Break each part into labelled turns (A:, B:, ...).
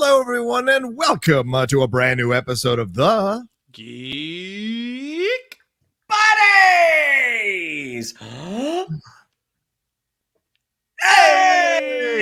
A: Hello, everyone, and welcome to a brand new episode of the
B: Geek Buddies. Hey!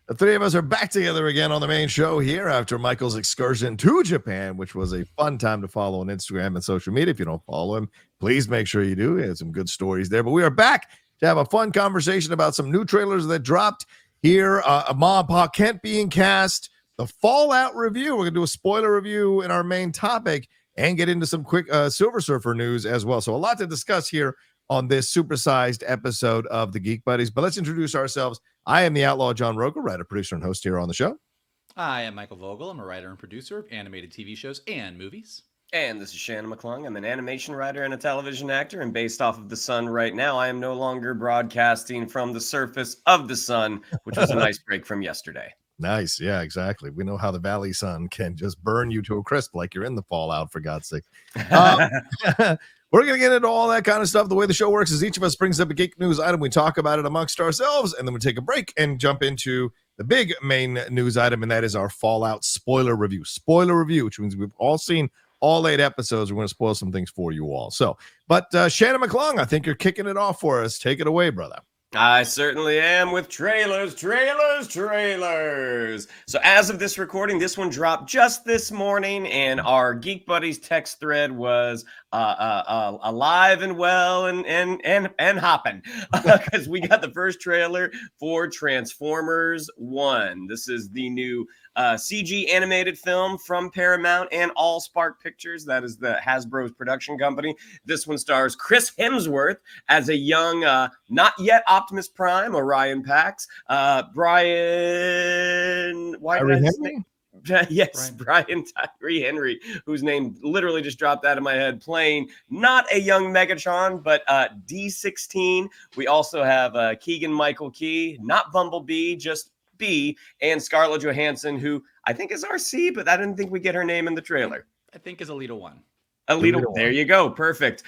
A: The three of us are back together again on the main show here after Michael's excursion to Japan, which was a fun time to follow on Instagram and social media. If you don't follow him, please make sure you do. He has some good stories there. But we are back to have a fun conversation about some new trailers that dropped here. Ma and Pa Kent being cast, the Fallout review. We're going to do a spoiler review in our main topic and get into some quick Silver Surfer news as well. So a lot to discuss here on this supersized episode of the Geek Buddies. But let's introduce ourselves. I am the Outlaw John Rocha, writer, producer, and host here on the show.
B: I am Michael Vogel. I'm a writer and producer of animated TV shows and movies.
C: And this is Shannon McClung. I'm an animation writer and a television actor, and based off of the sun right now, I am no longer broadcasting from the surface of the sun, which was a nice break from yesterday.
A: Nice. Yeah, exactly. We know how the Valley Sun can just burn you to a crisp like you're in the Fallout, for God's sake. We're going to get into all that kind of stuff. The way the show works is each of us brings up a geek news item. We talk about it amongst ourselves, and then we take a break and jump into the big main news item, and that is our Fallout spoiler review. Spoiler review, which means we've all seen all 8 episodes. We're going to spoil some things for you all. But Shannon McClung, I think you're kicking it off for us. Take it away, brother.
C: I certainly am with trailers. So as of this recording, this one dropped just this morning, and our Geek Buddies text thread was alive and well and hopping because we got the first trailer for Transformers 1. This is the new CG animated film from Paramount and Allspark Pictures. That is the Hasbro's production company. This one stars Chris Hemsworth as a young, not yet Optimus Prime, Orion Pax. Brian, why did I say? Yes, Brian Tyree Henry, whose name literally just dropped out of my head, playing not a young Megatron, but D16. We also have Keegan Michael Key, not Bumblebee, just B, and Scarlett Johansson, who I think is RC, but I didn't think we get her name in the trailer.
B: I think is Alita 1.
C: Alita, there you go. Perfect.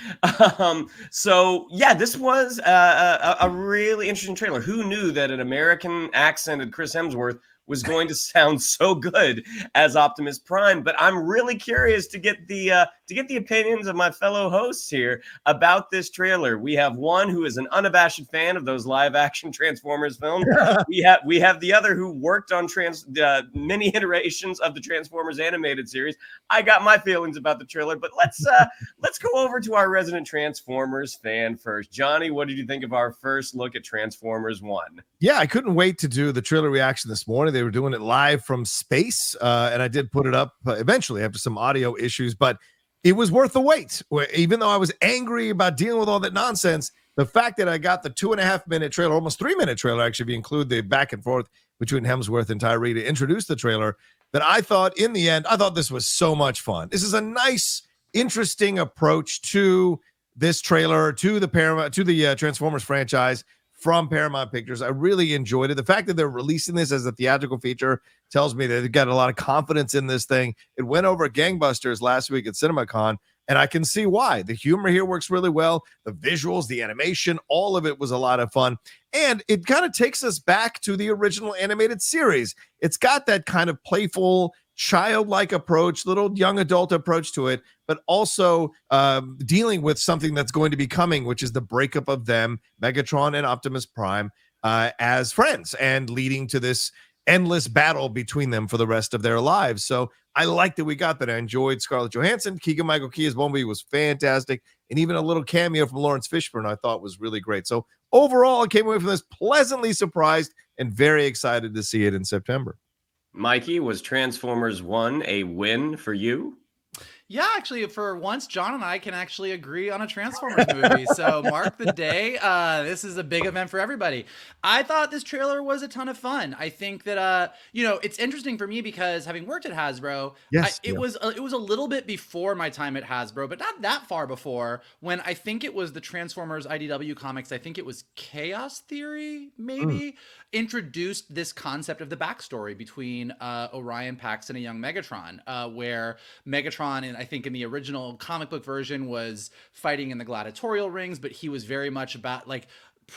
C: So yeah, this was a really interesting trailer. Who knew that an American accented Chris Hemsworth was going to sound so good as Optimus Prime? But I'm really curious to get the opinions of my fellow hosts here about this trailer. We have one who is an unabashed fan of those live action Transformers films. we have the other who worked on many iterations of the Transformers animated series. I got my feelings about the trailer, but let's go over to our resident Transformers fan first. Johnny, what did you think of our first look at Transformers 1?
A: Yeah, I couldn't wait to do the trailer reaction this morning. They were doing it live from space, and I did put it up eventually after some audio issues, but it was worth the wait. Even though I was angry about dealing with all that nonsense, the fact that I got the 2.5-minute trailer, almost 3-minute trailer, actually, if you include the back and forth between Hemsworth and Tyree to introduce the trailer, that I thought in the end, I thought this was so much fun. This is a nice, interesting approach to this trailer, to the Transformers franchise from Paramount Pictures. I really enjoyed it. The fact that they're releasing this as a theatrical feature tells me that they've got a lot of confidence in this thing. It went over gangbusters last week at CinemaCon, and I can see why. The humor here works really well. The visuals, the animation, all of it was a lot of fun. And it kind of takes us back to the original animated series. It's got that kind of playful, childlike approach, little young adult approach to it, but also dealing with something that's going to be coming, which is the breakup of them, Megatron and Optimus Prime, as friends, and leading to this endless battle between them for the rest of their lives. So I like that we got that. I enjoyed Scarlett Johansson. Keegan Michael Key as Bumblebee was fantastic, and even a little cameo from Lawrence Fishburne I thought was really great. So overall, I came away from this pleasantly surprised and very excited to see it in September.
C: Mikey, was Transformers 1 a win for you?
B: Yeah, actually, for once, John and I can actually agree on a Transformers movie. So mark the day. This is a big event for everybody. I thought this trailer was a ton of fun. I think that, it's interesting for me because having worked at Hasbro, it was a little bit before my time at Hasbro, but not that far before, when I think it was the Transformers IDW comics. I think it was Chaos Theory, maybe, introduced this concept of the backstory between Orion Pax and a young Megatron, where Megatron, and I think in the original comic book version, was fighting in the gladiatorial rings, but he was very much about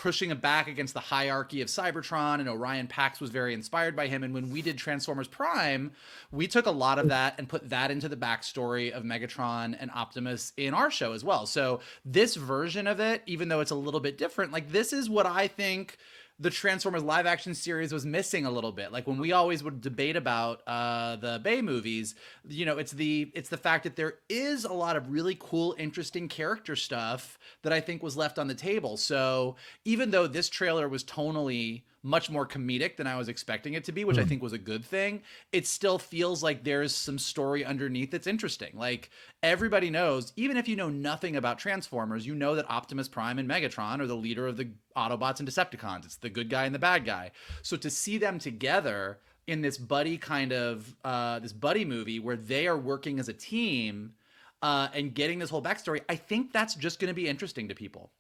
B: pushing him back against the hierarchy of Cybertron, and Orion Pax was very inspired by him. And when we did Transformers Prime, we took a lot of that and put that into the backstory of Megatron and Optimus in our show as well. So this version of it, even though it's a little bit different, like this is what I think the Transformers live action series was missing a little bit. Like when we always would debate about the Bay movies, you know, it's the fact that there is a lot of really cool, interesting character stuff that I think was left on the table. So even though this trailer was tonally much more comedic than I was expecting it to be, which I think was a good thing, it still feels like there's some story underneath that's interesting. Like everybody knows, even if you know nothing about Transformers, you know that Optimus Prime and Megatron are the leader of the Autobots and Decepticons. It's the good guy and the bad guy. So to see them together in this buddy kind of this buddy movie where they are working as a team and getting this whole backstory, I think that's just going to be interesting to people.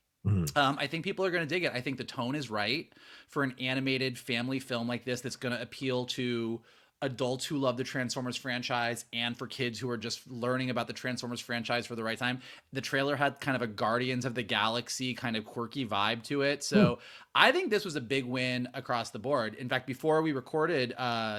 B: I think people are going to dig it. I think the tone is right for an animated family film like this that's going to appeal to adults who love the Transformers franchise and for kids who are just learning about the Transformers franchise for the right time. The trailer had kind of a Guardians of the Galaxy kind of quirky vibe to it. So I think this was a big win across the board. In fact, before we recorded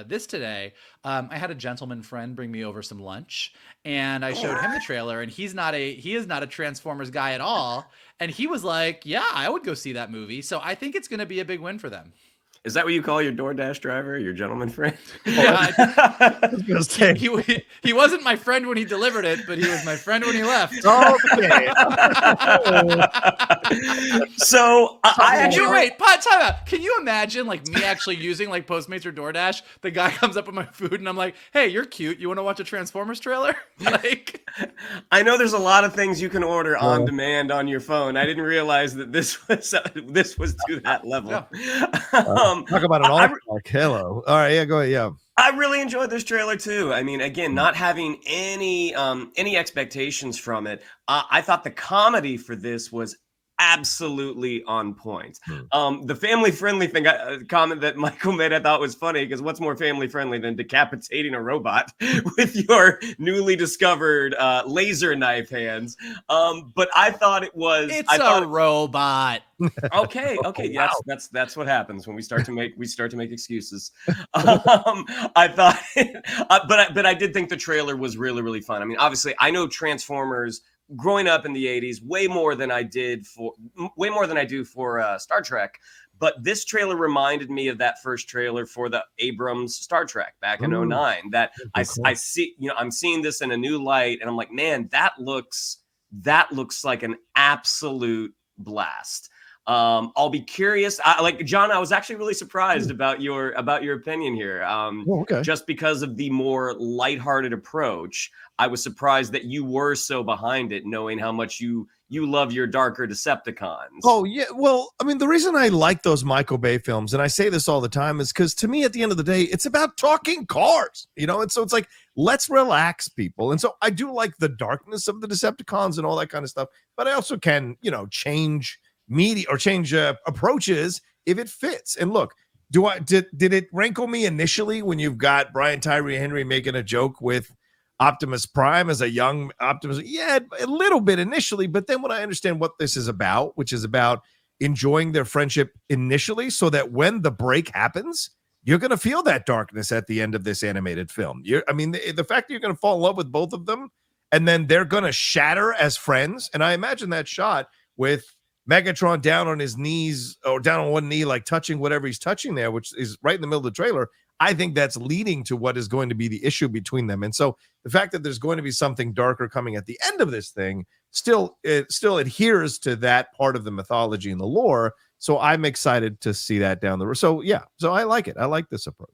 B: this today, I had a gentleman friend bring me over some lunch and I showed him the trailer, and he is not a Transformers guy at all. And he was like, yeah, I would go see that movie. So I think it's going to be a big win for them.
C: Is that what you call your DoorDash driver, your gentleman friend?
B: Yeah, he wasn't my friend when he delivered it, but he was my friend when he left.
A: Okay.
C: So I actually
B: time out. Can you imagine like me actually using like Postmates or DoorDash? The guy comes up with my food and I'm like, "Hey, you're cute. You want to watch a Transformers trailer?" Like,
C: I know there's a lot of things you can order on demand on your phone. I didn't realize that this was to that level.
A: Yeah. Talk about an all-star. Hello. All right, yeah, go ahead. Yeah.
C: I really enjoyed this trailer too. I mean, again, not having any expectations from it, I thought the comedy for this was absolutely on point. The family friendly thing comment that Michael made, I thought was funny, because what's more family friendly than decapitating a robot with your newly discovered laser knife hands? But I thought it was
B: a robot.
C: Okay.
A: Wow.
C: Yes, that's what happens when we start to make excuses. I thought, but I did think the trailer was really, really fun. I mean, obviously, I know Transformers growing up in the 80s way more than I do for Star Trek. But this trailer reminded me of that first trailer for the Abrams Star Trek back in 2009. That I see, you know, I'm seeing this in a new light, and I'm like, man, that looks like an absolute blast. I'll be curious. Like John, I was actually really surprised about your opinion here. Just because of the more lighthearted approach, I was surprised that you were so behind it, knowing how much you love your darker Decepticons.
A: Oh yeah, well, I mean, the reason I like those Michael Bay films, and I say this all the time, is because to me, at the end of the day, it's about talking cars, you know. And so it's like, let's relax, people. And so I do like the darkness of the Decepticons and all that kind of stuff, but I also can, you know, change media or change approaches if it fits. And look, did it rankle me initially when you've got Brian Tyree Henry making a joke with Optimus Prime as a young Optimus? Yeah, a little bit initially, but then when I understand what this is about, which is about enjoying their friendship initially, so that when the break happens, you're going to feel that darkness at the end of this animated film. The fact that you're going to fall in love with both of them and then they're going to shatter as friends. And I imagine that shot with Megatron down on his knees or down on one knee, like touching whatever he's touching there, which is right in the middle of the trailer. I think that's leading to what is going to be the issue between them. And so the fact that there's going to be something darker coming at the end of this thing it still adheres to that part of the mythology and the lore. So I'm excited to see that down the road. So yeah, so I like it. I like this approach.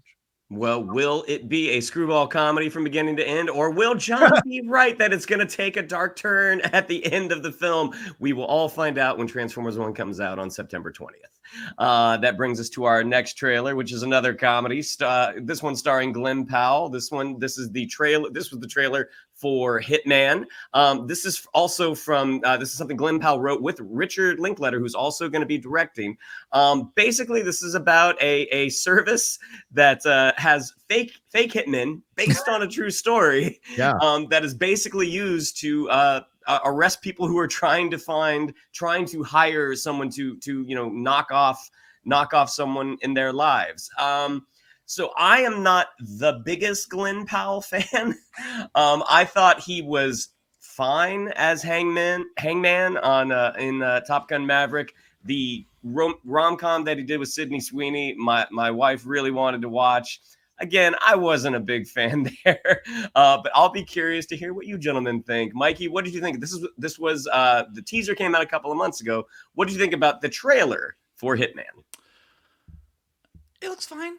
C: Well, will it be a screwball comedy from beginning to end, or will John be right that it's going to take a dark turn at the end of the film? We will all find out when Transformers 1 comes out on September 20th. That brings us to our next trailer, which is another comedy. This one starring Glenn Powell. This was the trailer for Hitman. This is also this is something Glenn Powell wrote with Richard Linklater, who's also going to be directing. Basically, this is about a service that has fake hitmen based on a true story.
A: Yeah.
C: That is basically used to arrest people who are trying to hire someone to knock off someone in their lives. So I am not the biggest Glenn Powell fan. I thought he was fine as Hangman on in Top Gun Maverick. The rom-com that he did with Sydney Sweeney, my wife really wanted to watch. Again, I wasn't a big fan there, but I'll be curious to hear what you gentlemen think. Mikey, what did you think? This was the teaser came out a couple of months ago. What did you think about the trailer for Hitman?
B: It looks fine.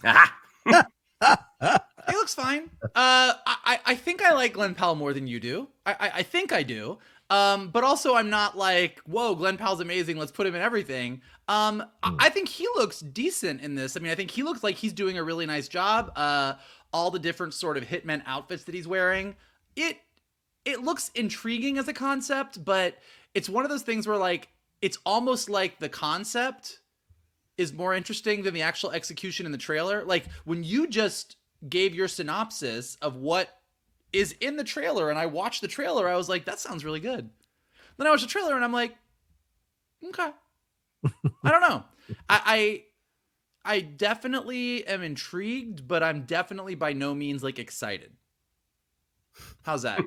C: Ah.
B: It looks fine. I think I like Glenn Powell more than you do. I think I do. But also I'm not like, whoa, Glenn Powell's amazing, let's put him in everything. I think he looks decent in this. I mean, I think he looks like he's doing a really nice job. All the different sort of hitman outfits that he's wearing. It looks intriguing as a concept, but it's one of those things where like it's almost like the concept is more interesting than the actual execution in the trailer. Like when you just gave your synopsis of what is in the trailer and I watched the trailer, I was like, that sounds really good. Then I watched the trailer and I'm like, okay. I don't know. I definitely am intrigued, but I'm definitely by no means like excited. How's that?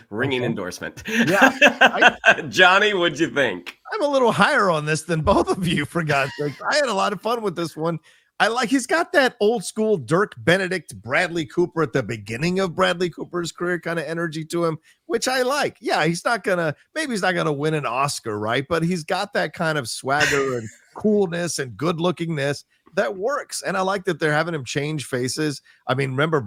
C: Ringing endorsement.
A: Yeah.
C: Johnny, what'd you think?
A: I'm a little higher on this than both of you, for God's sake. I had a lot of fun with this one. He's got that old school Dirk Benedict, Bradley Cooper at the beginning of Bradley Cooper's career kind of energy to him, which I like. Yeah, maybe he's not going to win an Oscar, right? But he's got that kind of swagger and coolness and good lookingness that works. And I like that they're having him change faces. I mean, remember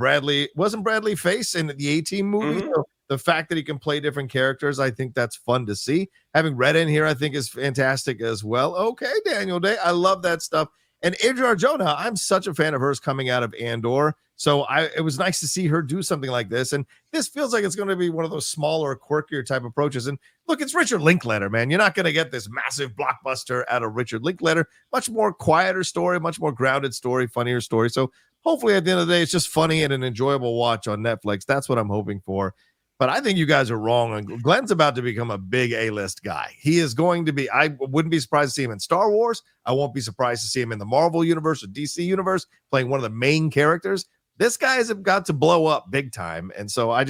A: wasn't Bradley Face in the A-Team movie? Mm-hmm. So the fact that he can play different characters, I think that's fun to see. Having Red in here, I think is fantastic as well. Okay, Daniel Day, I love that stuff. And Adria Arjona, I'm such a fan of hers coming out of Andor. So it was nice to see her do something like this. And this feels like it's going to be one of those smaller, quirkier type approaches. And look, it's Richard Linklater, man. You're not going to get this massive blockbuster out of Richard Linklater. Much more quieter story, much more grounded story, funnier story. So hopefully at the end of the day, it's just funny and an enjoyable watch on Netflix. That's what I'm hoping for. But I think you guys are wrong. Glenn's about to become a big A-list guy. He is going to be, I wouldn't be surprised to see him in Star Wars. I won't be surprised to see him in the Marvel universe or DC universe playing one of the main characters. This guy has got to blow up big time. And so I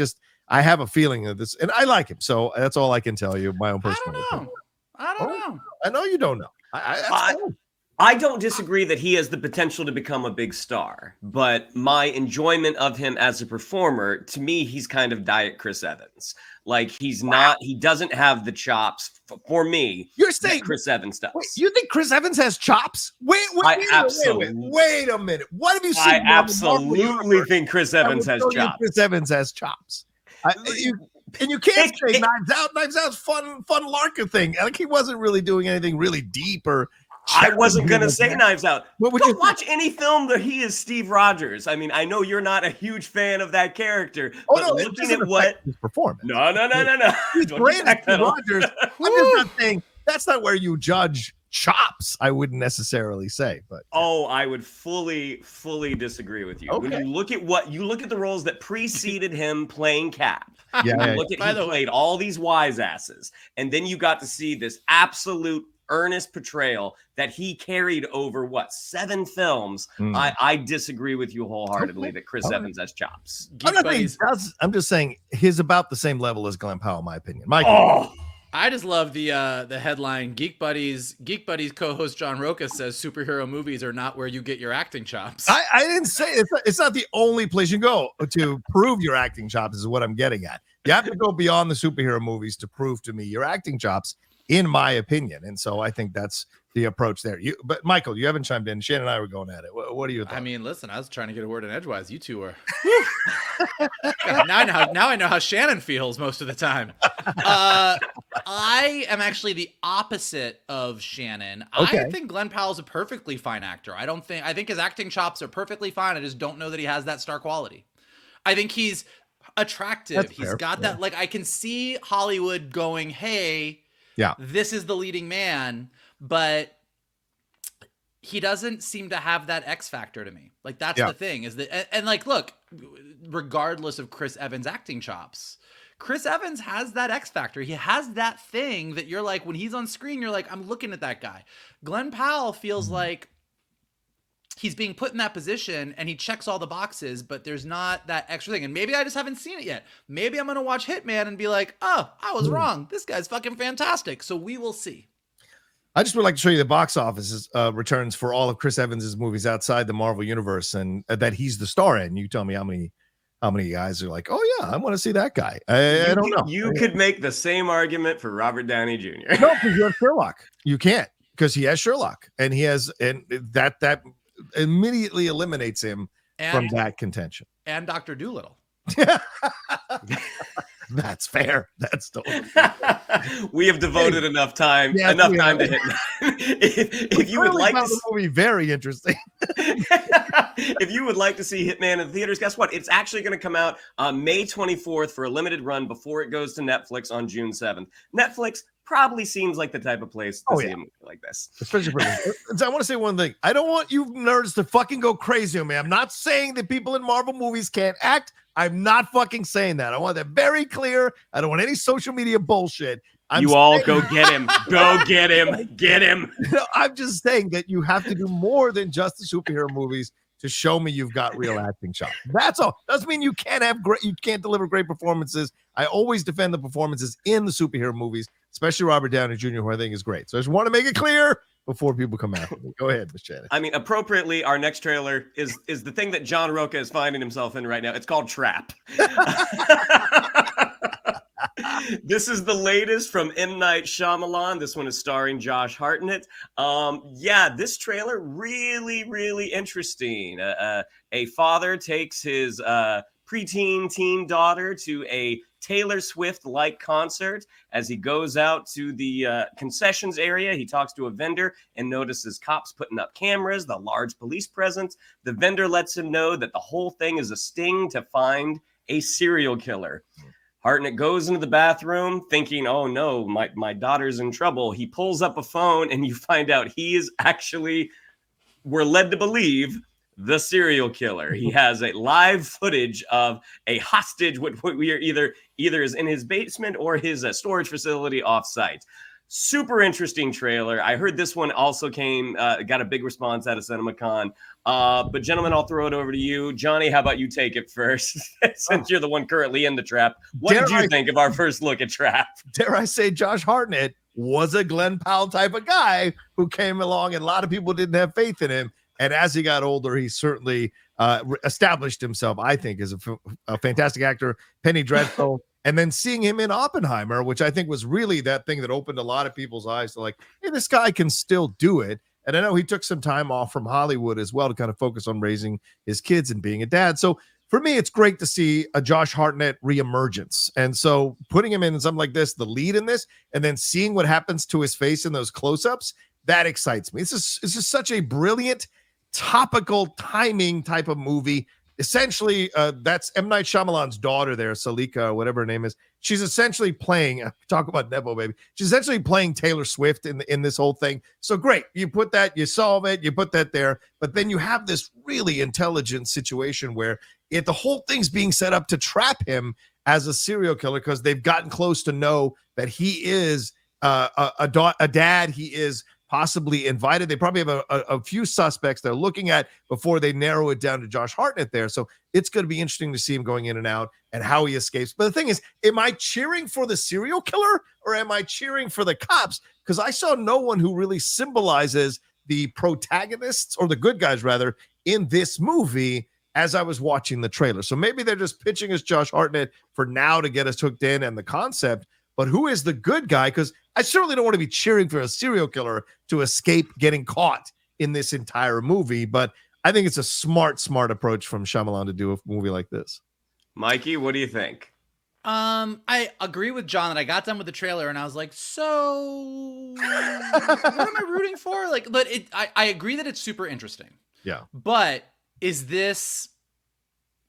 A: have a feeling of this, and I like him. So that's all I can tell you. My own personal opinion.
B: I don't know.
A: I know you don't know.
C: I don't disagree that he has the potential to become a big star, but my enjoyment of him as a performer, to me, he's kind of Diet Chris Evans. Like he doesn't have the chops for me.
A: You're saying
C: Chris Evans does.
A: Wait, you think Chris Evans has chops? Wait a minute. What have you seen?
C: I absolutely think Chris Evans has chops.
A: Chris Evans has chops. And you can't say Knives Out. Knives Out's fun larker thing. Like he wasn't really doing anything really deep or.
C: I wasn't going to say Knives Out.
A: What would
C: Go
A: you
C: watch any film that he is Steve Rogers. I mean, I know you're not a huge fan of that character, looking at what
A: his performance.
C: No.
A: He's great at Steve Rogers. I'm just not saying that's not where you judge chops. I wouldn't necessarily say, but
C: I would fully disagree with you. Okay. When you look at the roles that preceded him playing Cap. He played all these wise asses, and then you got to see this absolute earnest portrayal that he carried over 7 films. I disagree with you wholeheartedly that Chris Evans has chops.
A: I'm just saying he's about the same level as Glenn Powell, in my opinion.
B: I just love the headline. Geek Buddies co-host John Rocha says superhero movies are not where you get your acting chops.
A: I didn't say it's not the only place you go to prove your acting chops is what I'm getting at. You have to go beyond the superhero movies to prove to me your acting chops, in my opinion. And so I think that's the approach there. But Michael, you haven't chimed in. Shannon and I were going at it. What do you think?
B: I mean, listen, I was trying to get a word in edgewise. You two were. Now I know how Shannon feels most of the time. I am actually the opposite of Shannon. Okay. I think Glenn Powell's a perfectly fine actor. I think his acting chops are perfectly fine. I just don't know that he has that star quality. I think he's attractive. He's got that, like, I can see Hollywood going, hey,
A: yeah,
B: this is the leading man, but he doesn't seem to have that X factor to me. Like, that's the thing is that, and like, look, regardless of Chris Evans' acting chops, Chris Evans has that X factor. He has that thing that you're like, when he's on screen, you're like, I'm looking at that guy. Glenn Powell feels like he's being put in that position and he checks all the boxes, but there's not that extra thing. And maybe I just haven't seen it yet. Maybe I'm going to watch Hitman and be like, oh, I was wrong. This guy's fucking fantastic. So we will see.
A: I just would like to show you the box office returns for all of Chris Evans's movies outside the Marvel universe, and that he's the star in. You tell me how many guys are like, oh yeah, I want to see that guy. I don't know.
C: You could make the same argument for Robert Downey Jr.
A: No, because you have Sherlock. You can't, because he has Sherlock, and that immediately eliminates him from that contention.
B: And Dr. Dolittle.
A: That's fair. That's totally
C: we have devoted enough time to Hitman. if you would like to
A: the movie very interesting.
C: If you would like to see Hitman in the theaters, guess what? It's actually going to come out on May 24th for a limited run before it goes to Netflix on June 7th. Netflix probably seems like the type of place to see a movie like this.
A: Especially for me. I want to say one thing. I don't want you nerds to fucking go crazy on me. I'm not saying that people in Marvel movies can't act. I'm not fucking saying that. I want that very clear. I don't want any social media bullshit.
C: All go get him. Go get him. Get him.
A: I'm just saying that you have to do more than just the superhero movies to show me you've got real acting chops. That's all. Doesn't mean you can't deliver great performances. I always defend the performances in the superhero movies, especially Robert Downey Jr., who I think is great. So I just want to make it clear before people come after me. Go ahead, Ms. Shannon.
C: I mean, appropriately, our next trailer is the thing that John Rocha is finding himself in right now. It's called Trap. This is the latest from M. Night Shyamalan. This one is starring Josh Hartnett. This trailer, really, really interesting. A father takes his preteen teen daughter to a Taylor Swift-like concert. As he goes out to the concessions area, he talks to a vendor and notices cops putting up cameras, the large police presence. The vendor lets him know that the whole thing is a sting to find a serial killer. Hartnett goes into the bathroom thinking, oh no, my daughter's in trouble. He pulls up a phone and you find out he is actually, we're led to believe, the serial killer. He has a live footage of a hostage, what we are either is in his basement or his storage facility offsite. Super interesting trailer. I heard this one also got a big response out of CinemaCon. But gentlemen, I'll throw it over to you. Johnny, how about you take it first? Since you're the one currently in the Trap. What did you think of our first look at Trap?
A: Dare I say Josh Hartnett was a Glenn Powell type of guy who came along, and a lot of people didn't have faith in him. And as he got older, he certainly established himself, I think, as a fantastic actor. Penny Dreadful. And then seeing him in Oppenheimer, which I think was really that thing that opened a lot of people's eyes to like, hey, this guy can still do it. And I know he took some time off from Hollywood as well to kind of focus on raising his kids and being a dad. So for me, it's great to see a Josh Hartnett reemergence. And so putting him in something like this, the lead in this, and then seeing what happens to his face in those close-ups, that excites me. It's just such a brilliant, topical timing type of movie. Essentially, that's M. Night Shyamalan's daughter there, Salika, or whatever her name is. She's essentially playing, talk about Nepo, baby. She's essentially playing Taylor Swift in this whole thing. So great. You put that, you solve it, you put that there. But then you have this really intelligent situation where the whole thing's being set up to trap him as a serial killer because they've gotten close to know that he is a dad. He is possibly invited. They probably have a few suspects they're looking at before they narrow it down to Josh Hartnett there. So it's going to be interesting to see him going in and out and how he escapes. But the thing is, am I cheering for the serial killer or am I cheering for the cops? Because I saw no one who really symbolizes the protagonists, or the good guys rather, in this movie as I was watching the trailer. So maybe they're just pitching us Josh Hartnett for now to get us hooked in and the concept. But who is the good guy? Because I certainly don't want to be cheering for a serial killer to escape getting caught in this entire movie. But I think it's a smart approach from Shyamalan to do a movie like this. Mikey, what do you think?
B: I agree with John that I got done with the trailer and I was like, so what am I rooting for? Like, but I agree that it's super interesting.
A: Yeah.
B: But is this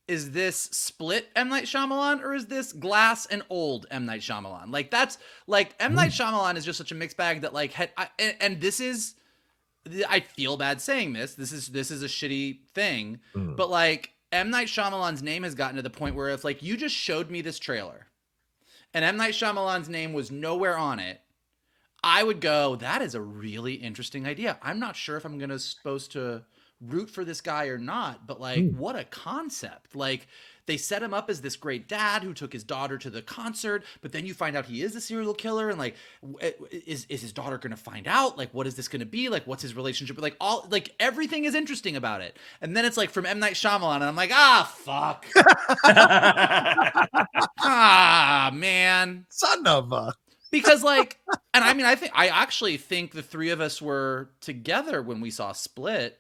B: split M. Night Shyamalan, or is this Glass and old M. Night Shyamalan? Like, that's like M. Night Shyamalan is just such a mixed bag that like and this is, I feel bad saying this. This is a shitty thing, but like M. Night Shyamalan's name has gotten to the point where if like you just showed me this trailer and M. Night Shyamalan's name was nowhere on it, I would go, that is a really interesting idea. I'm not sure if I'm supposed to root for this guy or not, but like, what a concept. Like, they set him up as this great dad who took his daughter to the concert, but then you find out he is a serial killer, and like, is his daughter going to find out? Like, what is this going to be? Like, what's his relationship? Like, everything is interesting about it. And then it's like from M. Night Shyamalan, and I'm like, fuck. Man.
A: Son of a.
B: Because like, and I mean, I actually think the three of us were together when we saw Split.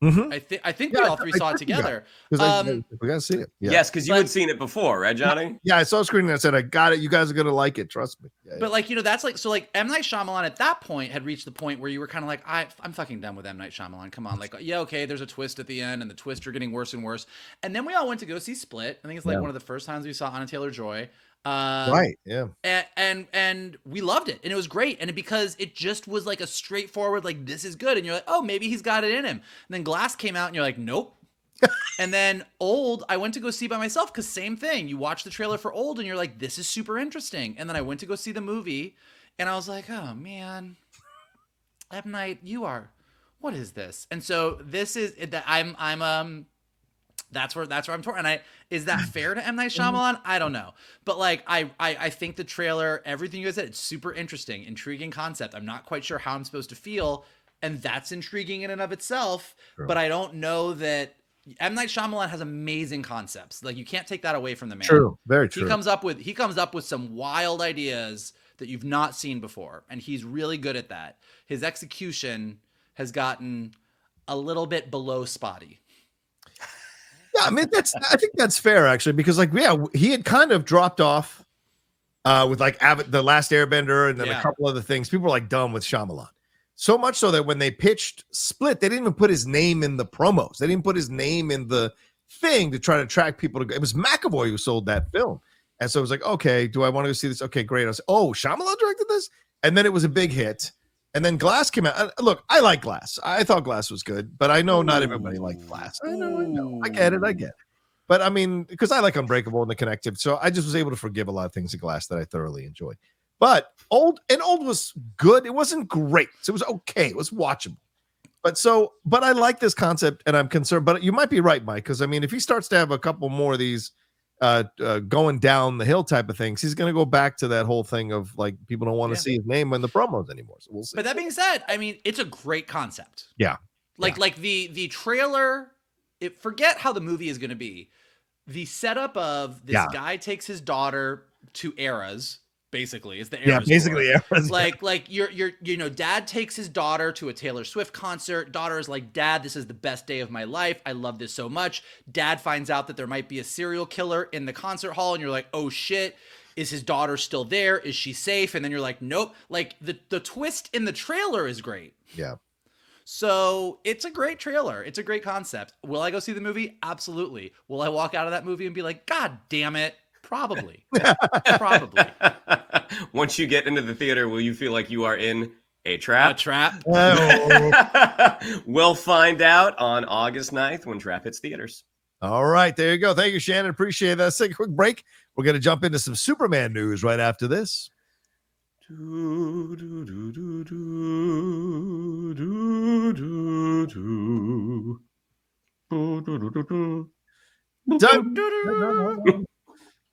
A: Mm-hmm.
B: I think we all three saw it together.
A: We gotta see it. Yeah.
C: Yes, because you had seen it before, right, Johnny?
A: Yeah, I saw a screen and I said, I got it. You guys are gonna like it. Trust me. Yeah,
B: but like, that's like, so like M. Night Shyamalan at that point had reached the point where you were kind of like, I'm fucking done with M. Night Shyamalan. Come on, like, yeah, okay, there's a twist at the end, and the twists are getting worse and worse. And then we all went to go see Split. I think it's like one of the first times we saw Anna Taylor-Joy.
A: Right. Yeah.
B: And we loved it, and it was great, and because it just was like a straightforward, like, this is good, and you're like, oh, maybe he's got it in him. And then Glass came out, and you're like, nope. And then Old, I went to go see by myself, because same thing. You watch the trailer for Old, and you're like, this is super interesting. And then I went to go see the movie, and I was like, oh man, M. Night, what is this? And so this is that that's where I'm torn. And is that fair to M. Night Shyamalan? I don't know. But like, I think the trailer, everything you guys said, it's super interesting, intriguing concept. I'm not quite sure how I'm supposed to feel. And that's intriguing in and of itself. Sure. But I don't know that M. Night Shyamalan has amazing concepts. Like, you can't take that away from the man.
A: True. Very true.
B: He comes up with some wild ideas that you've not seen before. And he's really good at that. His execution has gotten a little bit below spotty.
A: Yeah, I mean, I think that's fair, actually, because like, yeah, he had kind of dropped off with like The Last Airbender and then a couple other things. People were like done with Shyamalan. So much so that when they pitched Split, they didn't even put his name in the promos. They didn't put his name in the thing to try to attract people to go. It was McAvoy who sold that film. And so it was like, okay, do I want to go see this? Okay, great. I was, Shyamalan directed this? And then it was a big hit. And then Glass came out. Look, I like Glass. I thought Glass was good, but I know not everybody liked Glass. I know. I get it. But I mean, because I like Unbreakable and The Connective, so I just was able to forgive a lot of things in Glass that I thoroughly enjoyed. But Old was good. It wasn't great. So it was okay. It was watchable. But I like this concept, and I'm concerned. But you might be right, Mike, because I mean, if he starts to have a couple more of these going down the hill type of things, he's going to go back to that whole thing of like, people don't want to see his name in the promos anymore. So we'll see.
B: But that being said, I mean, it's a great concept.
A: Yeah.
B: Like the trailer, forget how the movie is going to be. The setup of this guy takes his daughter to Eras, basically, is the Eras. Yeah,
A: basically Eras.
B: Like you're dad takes his daughter to a Taylor Swift concert. Daughter is like, Dad, this is the best day of my life. I love this so much. Dad finds out that there might be a serial killer in the concert hall, and you're like, oh shit. Is his daughter still there? Is she safe? And then you're like, nope. Like the twist in the trailer is great.
A: Yeah.
B: So it's a great trailer. It's a great concept. Will I go see the movie? Absolutely. Will I walk out of that movie and be like, God damn it? Probably. Probably.
C: Once you get into the theater, will you feel like you are in a trap?
B: A trap?
A: Oh.
C: We'll find out on August 9th when Trap hits theaters.
A: All right, there you go. Thank you, Shannon. Appreciate that. Let's take a quick break. We're going to jump into some Superman news right after this.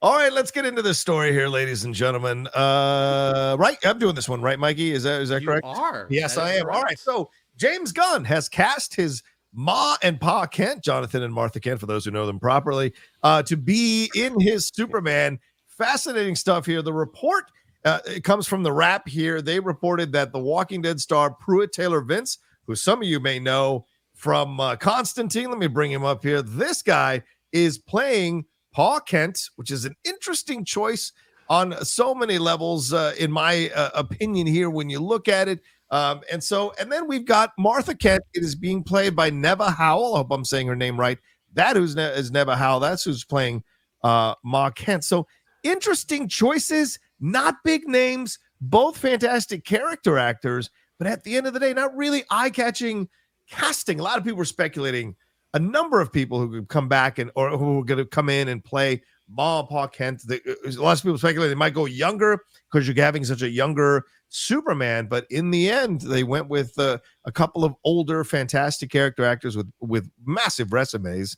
A: All right, let's get into this story here, ladies and gentlemen. Right, I'm doing this one, right, Mikey? Is that correct?
B: You are.
A: Yes, I am. Correct. All right, so James Gunn has cast his Ma and Pa Kent, Jonathan and Martha Kent, for those who know them properly, to be in his Superman. Fascinating stuff here. The report it comes from The Wrap here. They reported that the Walking Dead star Pruitt Taylor Vince, who some of you may know from Constantine, let me bring him up here. This guy is playing Pa Kent, which is an interesting choice on so many levels, in my opinion here, when you look at it. And then we've got Martha Kent. It is being played by Neva Howell. I hope I'm saying her name right. That is Neva Howell. That's who's playing Ma Kent. So interesting choices, not big names, both fantastic character actors, but at the end of the day, not really eye-catching casting. A lot of people were speculating a number of people who could come back or who are going to come in and play Ma and Pa Kent. A lot of people speculate they might go younger because you're having such a younger Superman, but in the end, they went with a couple of older, fantastic character actors with massive resumes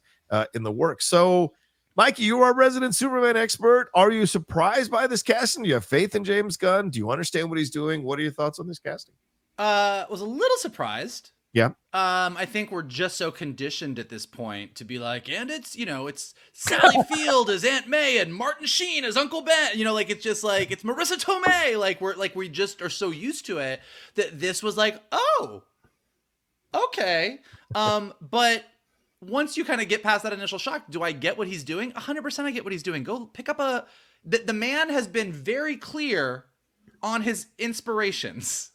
A: in the work. So, Mikey, you are a resident Superman expert. Are you surprised by this casting? Do you have faith in James Gunn? Do you understand what he's doing? What are your thoughts on this casting?
B: Was a little surprised.
A: Yeah.
B: I think we're just so conditioned at this point to be like, and it's, it's Sally Field as Aunt May and Martin Sheen as Uncle Ben. It's just like, it's Marissa Tomei. We just are so used to it that this was like, oh, okay. But once you kind of get past that initial shock, do I get what he's doing? 100% I get what he's doing. Go pick up the man has been very clear on his inspirations.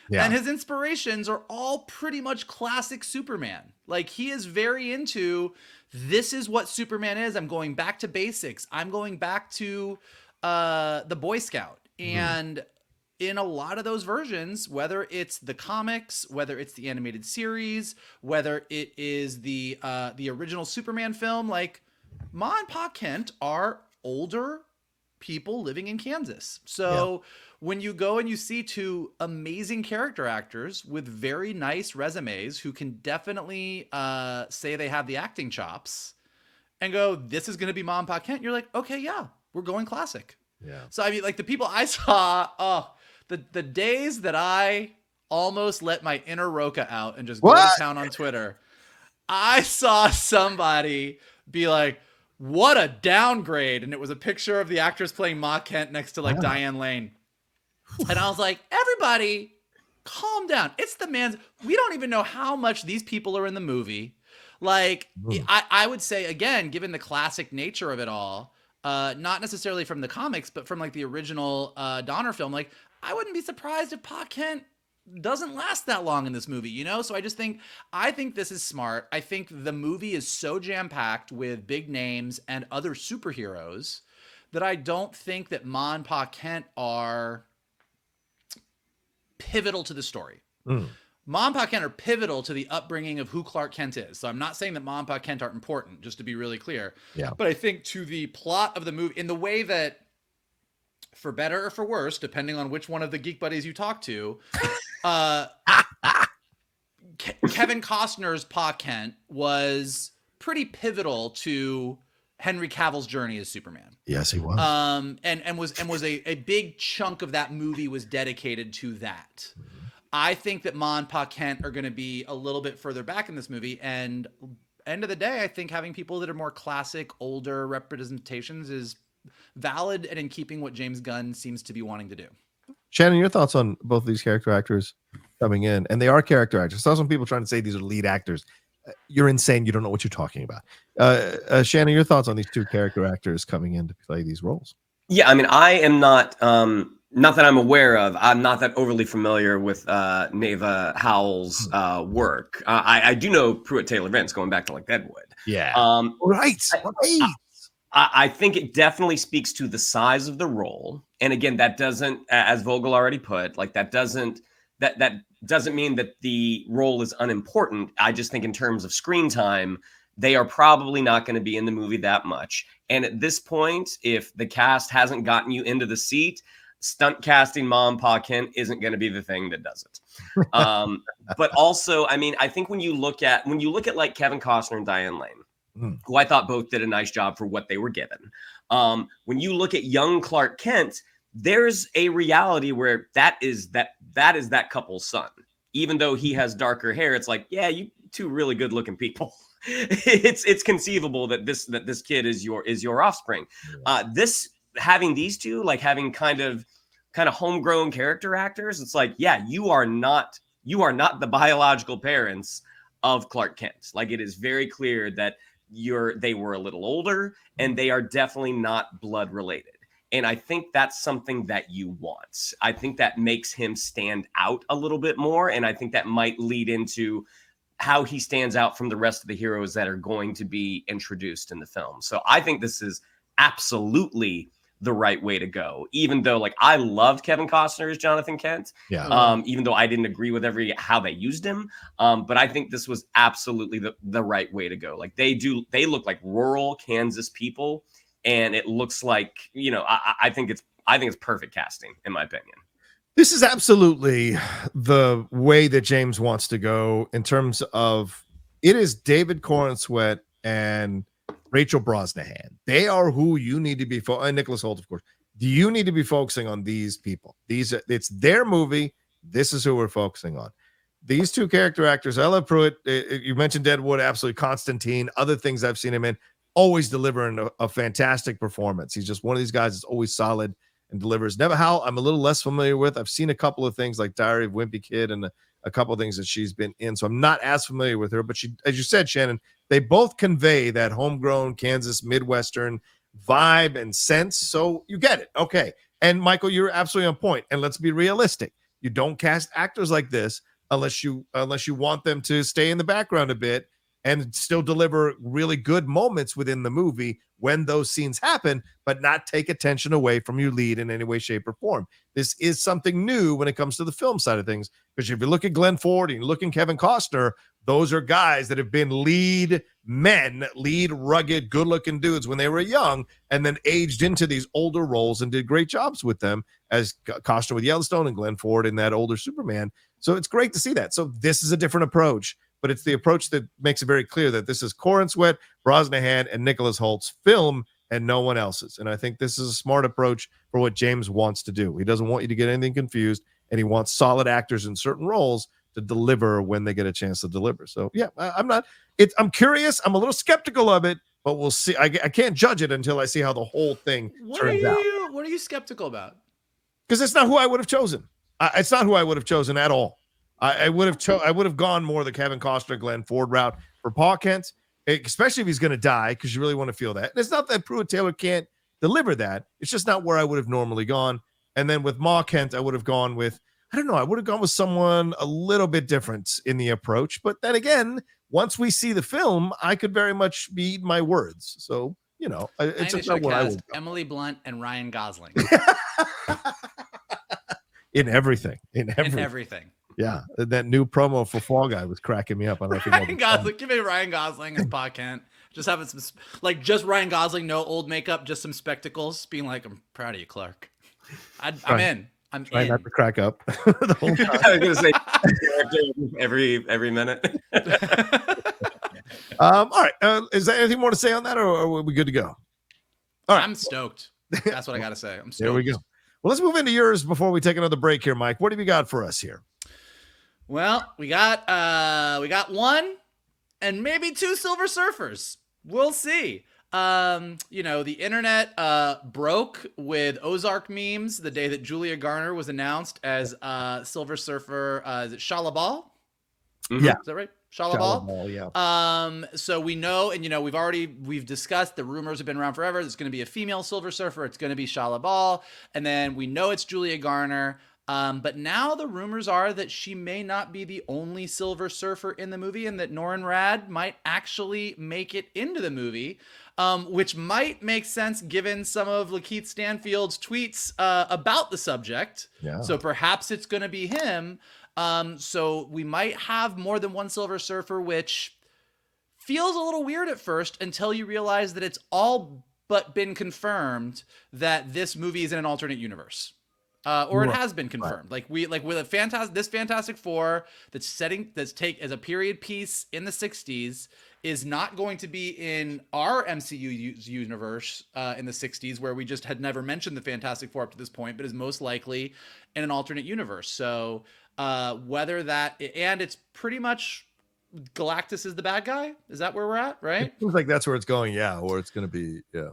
B: Yeah. And his inspirations are all pretty much classic Superman. Like, he is very into, this is what Superman is. I'm going back to basics. I'm going back to the Boy Scout. And in a lot of those versions, whether it's the comics, whether it's the animated series, whether it is the original Superman film, like, Ma and Pa Kent are older people living in Kansas. So when you go and you see two amazing character actors with very nice resumes who can definitely say they have the acting chops and go, this is going to be Ma and Pa Kent, you're like, okay, yeah, we're going classic. Yeah. So, I mean, like, the people I saw, the days that I almost let my inner Rocha out and just go to town on Twitter, I saw somebody be like, what a downgrade. And it was a picture of the actress playing Ma Kent next to, like, Diane Lane. And I was like, everybody, calm down. It's the man's. We don't even know how much these people are in the movie. Like, I would say, again, given the classic nature of it all, not necessarily from the comics, but from, like, the original Donner film, like, I wouldn't be surprised if Pa Kent doesn't last that long in this movie, So I think this is smart. I think the movie is so jam-packed with big names and other superheroes that I don't think that Ma and Pa Kent are pivotal to the story. Ma and Pa Kent are pivotal to the upbringing of who Clark Kent is. So I'm not saying that Ma and Pa Kent aren't important, just to be really clear. Yeah. But I think to the plot of the movie, in the way that, for better or for worse, depending on which one of the Geek Buddies you talk to, Kevin Costner's Pa Kent was pretty pivotal to Henry Cavill's journey as Superman.
A: Yes, he was.
B: And was a big chunk of that movie was dedicated to that. I think that Ma and Pa Kent are going to be a little bit further back in this movie. And end of the day, I think having people that are more classic, older representations is valid and in keeping what James Gunn seems to be wanting to do.
A: Shannon, your thoughts on both of these character actors coming in? And they are character actors. I saw some people trying to say these are lead actors. You're insane. You don't know what you're talking about. Shannon, your thoughts on these two character actors coming in to play these roles?
C: Yeah, I mean, I am not that I'm aware of. I'm not that overly familiar with Neva Howell's work. I do know Pruitt Taylor Vince going back to, like, Deadwood.
A: Yeah. Right.
C: I think it definitely speaks to the size of the role. And again, that doesn't, as Vogel already put, like, that doesn't mean that the role is unimportant. I just think in terms of screen time, they are probably not going to be in the movie that much. And at this point, if the cast hasn't gotten you into the seat, stunt casting Ma and Pa Kent isn't going to be the thing that does it. But also, I mean, I think when you look at like Kevin Costner and Diane Lane, who I thought both did a nice job for what they were given. When you look at young Clark Kent, there's a reality where that is that couple's son. Even though he has darker hair, it's like, yeah, you two really good looking people. It's conceivable that this kid is your offspring. This having these two, like, having kind of homegrown character actors, it's like, yeah, you are not the biological parents of Clark Kent. Like, it is very clear that they were a little older, and they are definitely not blood related. And I think that's something that you want. I think that makes him stand out a little bit more. And I think that might lead into how he stands out from the rest of the heroes that are going to be introduced in the film. So I think this is absolutely the right way to go, even though, like, I loved Kevin Costner as Jonathan Kent. Yeah. Even though I didn't agree with how they used him. But I think this was absolutely the right way to go. Like, they look like rural Kansas people. and it looks like, you know, I think it's perfect casting in my opinion.
A: This is absolutely the way that James wants to go in terms of it is David Corenswet and Rachel Brosnahan. They are who you need to be and Nicholas Hoult, of course. Do you need to be focusing on these people? It's their movie. This is who we're focusing on. These two character actors, I love Pruitt. You mentioned Deadwood, absolutely. Constantine, other things I've seen him in, always delivering a fantastic performance. He's just one of these guys that's always solid and delivers. Never Howell, I'm a little less familiar with. I've seen a couple of things like Diary of Wimpy Kid and a couple of things that she's been in, so I'm not as familiar with her. But she, as you said, Shannon, they both convey that homegrown Kansas Midwestern vibe and sense. So you get it, okay? And Michael, you're absolutely on point. And let's be realistic. You don't cast actors like this unless you want them to stay in the background a bit and still deliver really good moments within the movie when those scenes happen, but not take attention away from your lead in any way, shape, or form. This is something new when it comes to the film side of things, because if you look at Glenn Ford and you look at Kevin Costner, those are guys that have been lead men, lead rugged, good-looking dudes when they were young, and then aged into these older roles and did great jobs with them, as Costner with Yellowstone and Glenn Ford in that older Superman. So it's great to see that. So this is a different approach, but it's the approach that makes it very clear that this is Corenswet, Brosnahan, and Nicholas Holt's film and no one else's. And I think this is a smart approach for what James wants to do. He doesn't want you to get anything confused, and he wants solid actors in certain roles to deliver when they get a chance to deliver. So yeah, I'm curious. I'm a little skeptical of it, but we'll see. I can't judge it until I see how the whole thing turns out.
B: What are you skeptical about?
A: Because it's not who I would have chosen. It's not who I would have chosen at all. I would have gone more the Kevin Costner, Glenn Ford route for Pa Kent, especially if he's going to die, because you really want to feel that. And it's not that Pruitt Taylor can't deliver that. It's just not where I would have normally gone. And then with Ma Kent, I would have gone with, I don't know, I would have gone with someone a little bit different in the approach. But then again, once we see the film, I could very much be eating my words. So, you know, it's just not where I would go.
B: Emily Blunt and Ryan Gosling.
A: In everything. Yeah, that new promo for Fall Guy was cracking me up. I don't know if
B: Ryan Gosling, give me Ryan Gosling as Pa Kent. Just having some, just Ryan Gosling, no old makeup, just some spectacles, being like, "I'm proud of you, Clark." I'm in. I'm
A: trying
B: in.
A: not to crack up the whole time.
C: I was going to say every minute.
A: All right. Is there anything more to say on that, or are we good to go?
B: All right. I'm stoked. That's what I got to say. I'm stoked.
A: There we go. Well, let's move into yours before we take another break here, Mike. What have you got for us here?
B: Well, we got one and maybe two Silver Surfers. We'll see. The internet broke with Ozark memes the day that Julia Garner was announced as Silver Surfer. Is it Shalabal?
A: Yeah.
B: Is that right? Shalabal,
A: yeah.
B: So we know, and we've discussed, the rumors have been around forever. There's going to be a female Silver Surfer. It's going to be Shalabal, and then we know it's Julia Garner. But now the rumors are that she may not be the only Silver Surfer in the movie, and that Norrin Radd might actually make it into the movie, which might make sense given some of Lakeith Stanfield's tweets about the subject.
A: Yeah.
B: So perhaps it's going to be him. So we might have more than one Silver Surfer, which feels a little weird at first until you realize that it's all but been confirmed that this movie is in an alternate universe. Or it has been confirmed. Right. Like with this Fantastic Four that's take as a period piece in the 60s is not going to be in our MCU universe in the 60s, where we just had never mentioned the Fantastic Four up to this point, but is most likely in an alternate universe. So whether that, and it's pretty much Galactus is the bad guy. Is that where we're at? Right?
A: It seems like that's where it's going. Yeah. Or it's going to be. Yeah.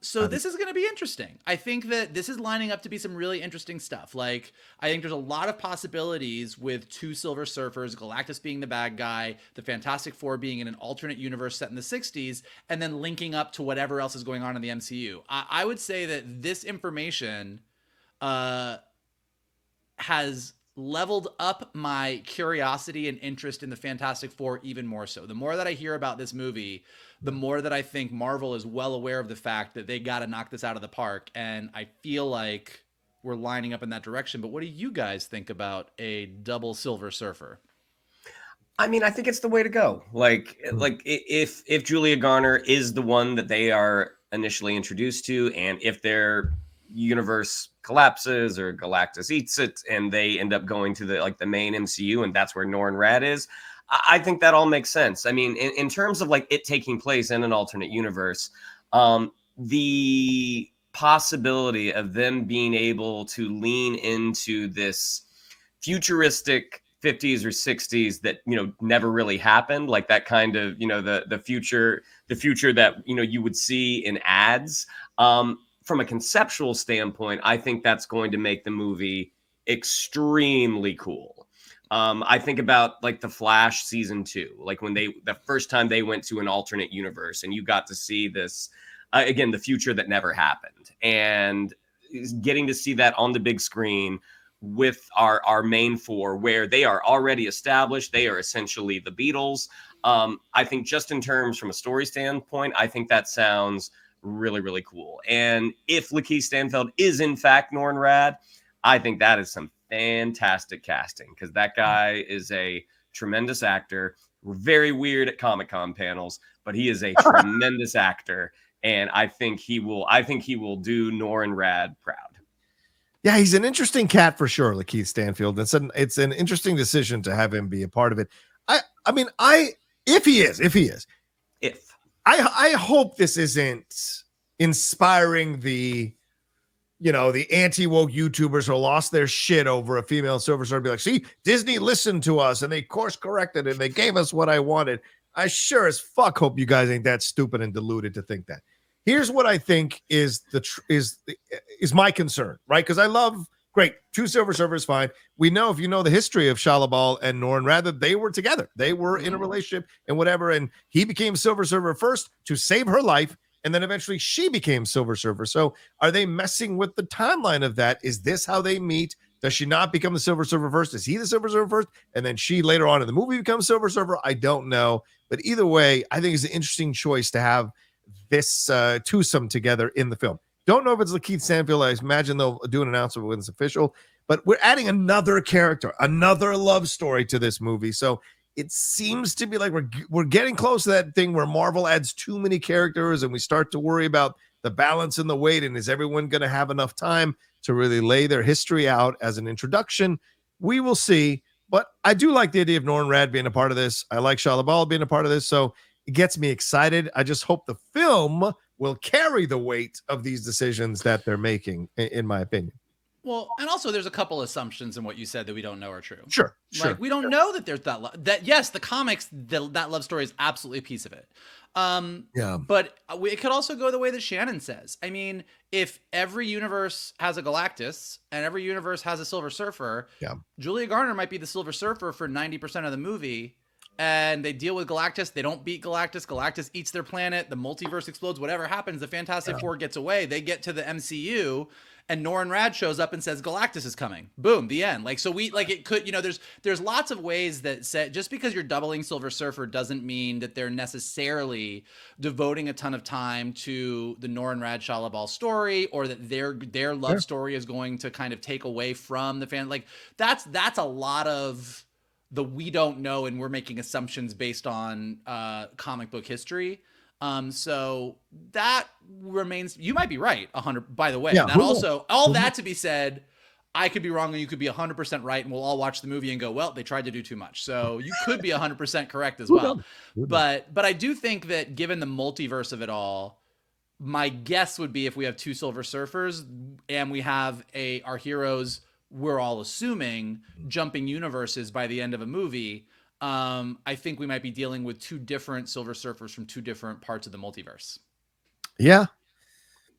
B: So this is going to be interesting. I think that this is lining up to be some really interesting stuff. Like, I think there's a lot of possibilities with two Silver Surfers, Galactus being the bad guy, the Fantastic Four being in an alternate universe set in the 60s, and then linking up to whatever else is going on in the MCU. I would say that this information has leveled up my curiosity and interest in the Fantastic Four even more so. The more that I hear about this movie, the more that I think Marvel is well aware of the fact that they got to knock this out of the park. And I feel like we're lining up in that direction. But what do you guys think about a double Silver Surfer?
C: I mean, I think it's the way to go. Like if Julia Garner is the one that they are initially introduced to, and if their universe collapses or Galactus eats it and they end up going to the main MCU, and that's where Norrin Radd is, I think that all makes sense. I mean, in terms of like it taking place in an alternate universe, the possibility of them being able to lean into this futuristic 50s or 60s that never really happened, like that kind of the future that you would see in ads, from a conceptual standpoint, I think that's going to make the movie extremely cool. I think about like the Flash season 2, like when the first time they went to an alternate universe and you got to see this again, the future that never happened, and getting to see that on the big screen with our main four, where they are already established. They are essentially the Beatles. I think just in terms from a story standpoint, I think that sounds really, really cool. And if Lakeith Stanfield is in fact Norrin Radd, I think that is some fantastic casting, because that guy is a tremendous actor. We're very weird at Comic-Con panels, but he is a tremendous actor. And I think he will do Norrin Radd proud.
A: Yeah, he's an interesting cat for sure, Lakeith Stanfield. It's an interesting decision to have him be a part of it. I hope this isn't inspiring the anti-woke YouTubers who lost their shit over a female Silver Surfer, be like, see, Disney listened to us and they course corrected and they gave us what I wanted. I sure as fuck hope you guys ain't that stupid and deluded to think that. Here's what I think is my concern, right? Because I love, great, 2 Silver Surfers, fine. We know, if you know the history of Shia LaBeouf and Norrin Radd, that they were together. They were in a relationship and whatever, and he became Silver Surfer first to save her life, and then eventually she became Silver Surfer. So are they messing with the timeline of that? Is this how they meet? Does she not become the Silver Surfer first? Is he the Silver Surfer first? And then she later on in the movie becomes Silver Surfer? I don't know. But either way, I think it's an interesting choice to have this twosome together in the film. Don't know if it's Lakeith Stanfield. I imagine they'll do an announcement when it's official. But we're adding another character, another love story to this movie. So it seems to be like we're getting close to that thing where Marvel adds too many characters and we start to worry about the balance and the weight. And is everyone going to have enough time to really lay their history out as an introduction? We will see. But I do like the idea of Norrin Radd being a part of this. I like Shia LaBeouf being a part of this. So it gets me excited. I just hope the film will carry the weight of these decisions that they're making, in my opinion.
B: Well, and also there's a couple assumptions in what you said that we don't know are true.
A: Sure.
B: Like we don't know that there's that yes, the comics, that love story is absolutely a piece of it. But it could also go the way that Shannon says. I mean, if every universe has a Galactus and every universe has a Silver Surfer, Julia Garner might be the Silver Surfer for 90% of the movie. And they deal with Galactus. They don't beat Galactus. Galactus eats their planet. The multiverse explodes. Whatever happens, the Fantastic Four gets away. They get to the MCU, and Norrin Radd shows up and says Galactus is coming. Boom, the end. Like, so it could, there's lots of ways that say, just because you're doubling Silver Surfer doesn't mean that they're necessarily devoting a ton of time to the Norrin Radd Shia LaBeouf story, or that their love story is going to kind of take away from the fan. Like, that's a lot of the we don't know, and we're making assumptions based on comic book history. So that remains, you might be right 100, by the way. That also, all that to be said, I could be wrong and you could be 100% right, and we'll all watch the movie and go, well, they tried to do too much. So you could be 100% correct as well. But I do think that given the multiverse of it all, my guess would be if we have 2 Silver Surfers and we have our heroes, we're all assuming, jumping universes by the end of a movie, I think we might be dealing with 2 different Silver Surfers from 2 different parts of the multiverse.
A: Yeah.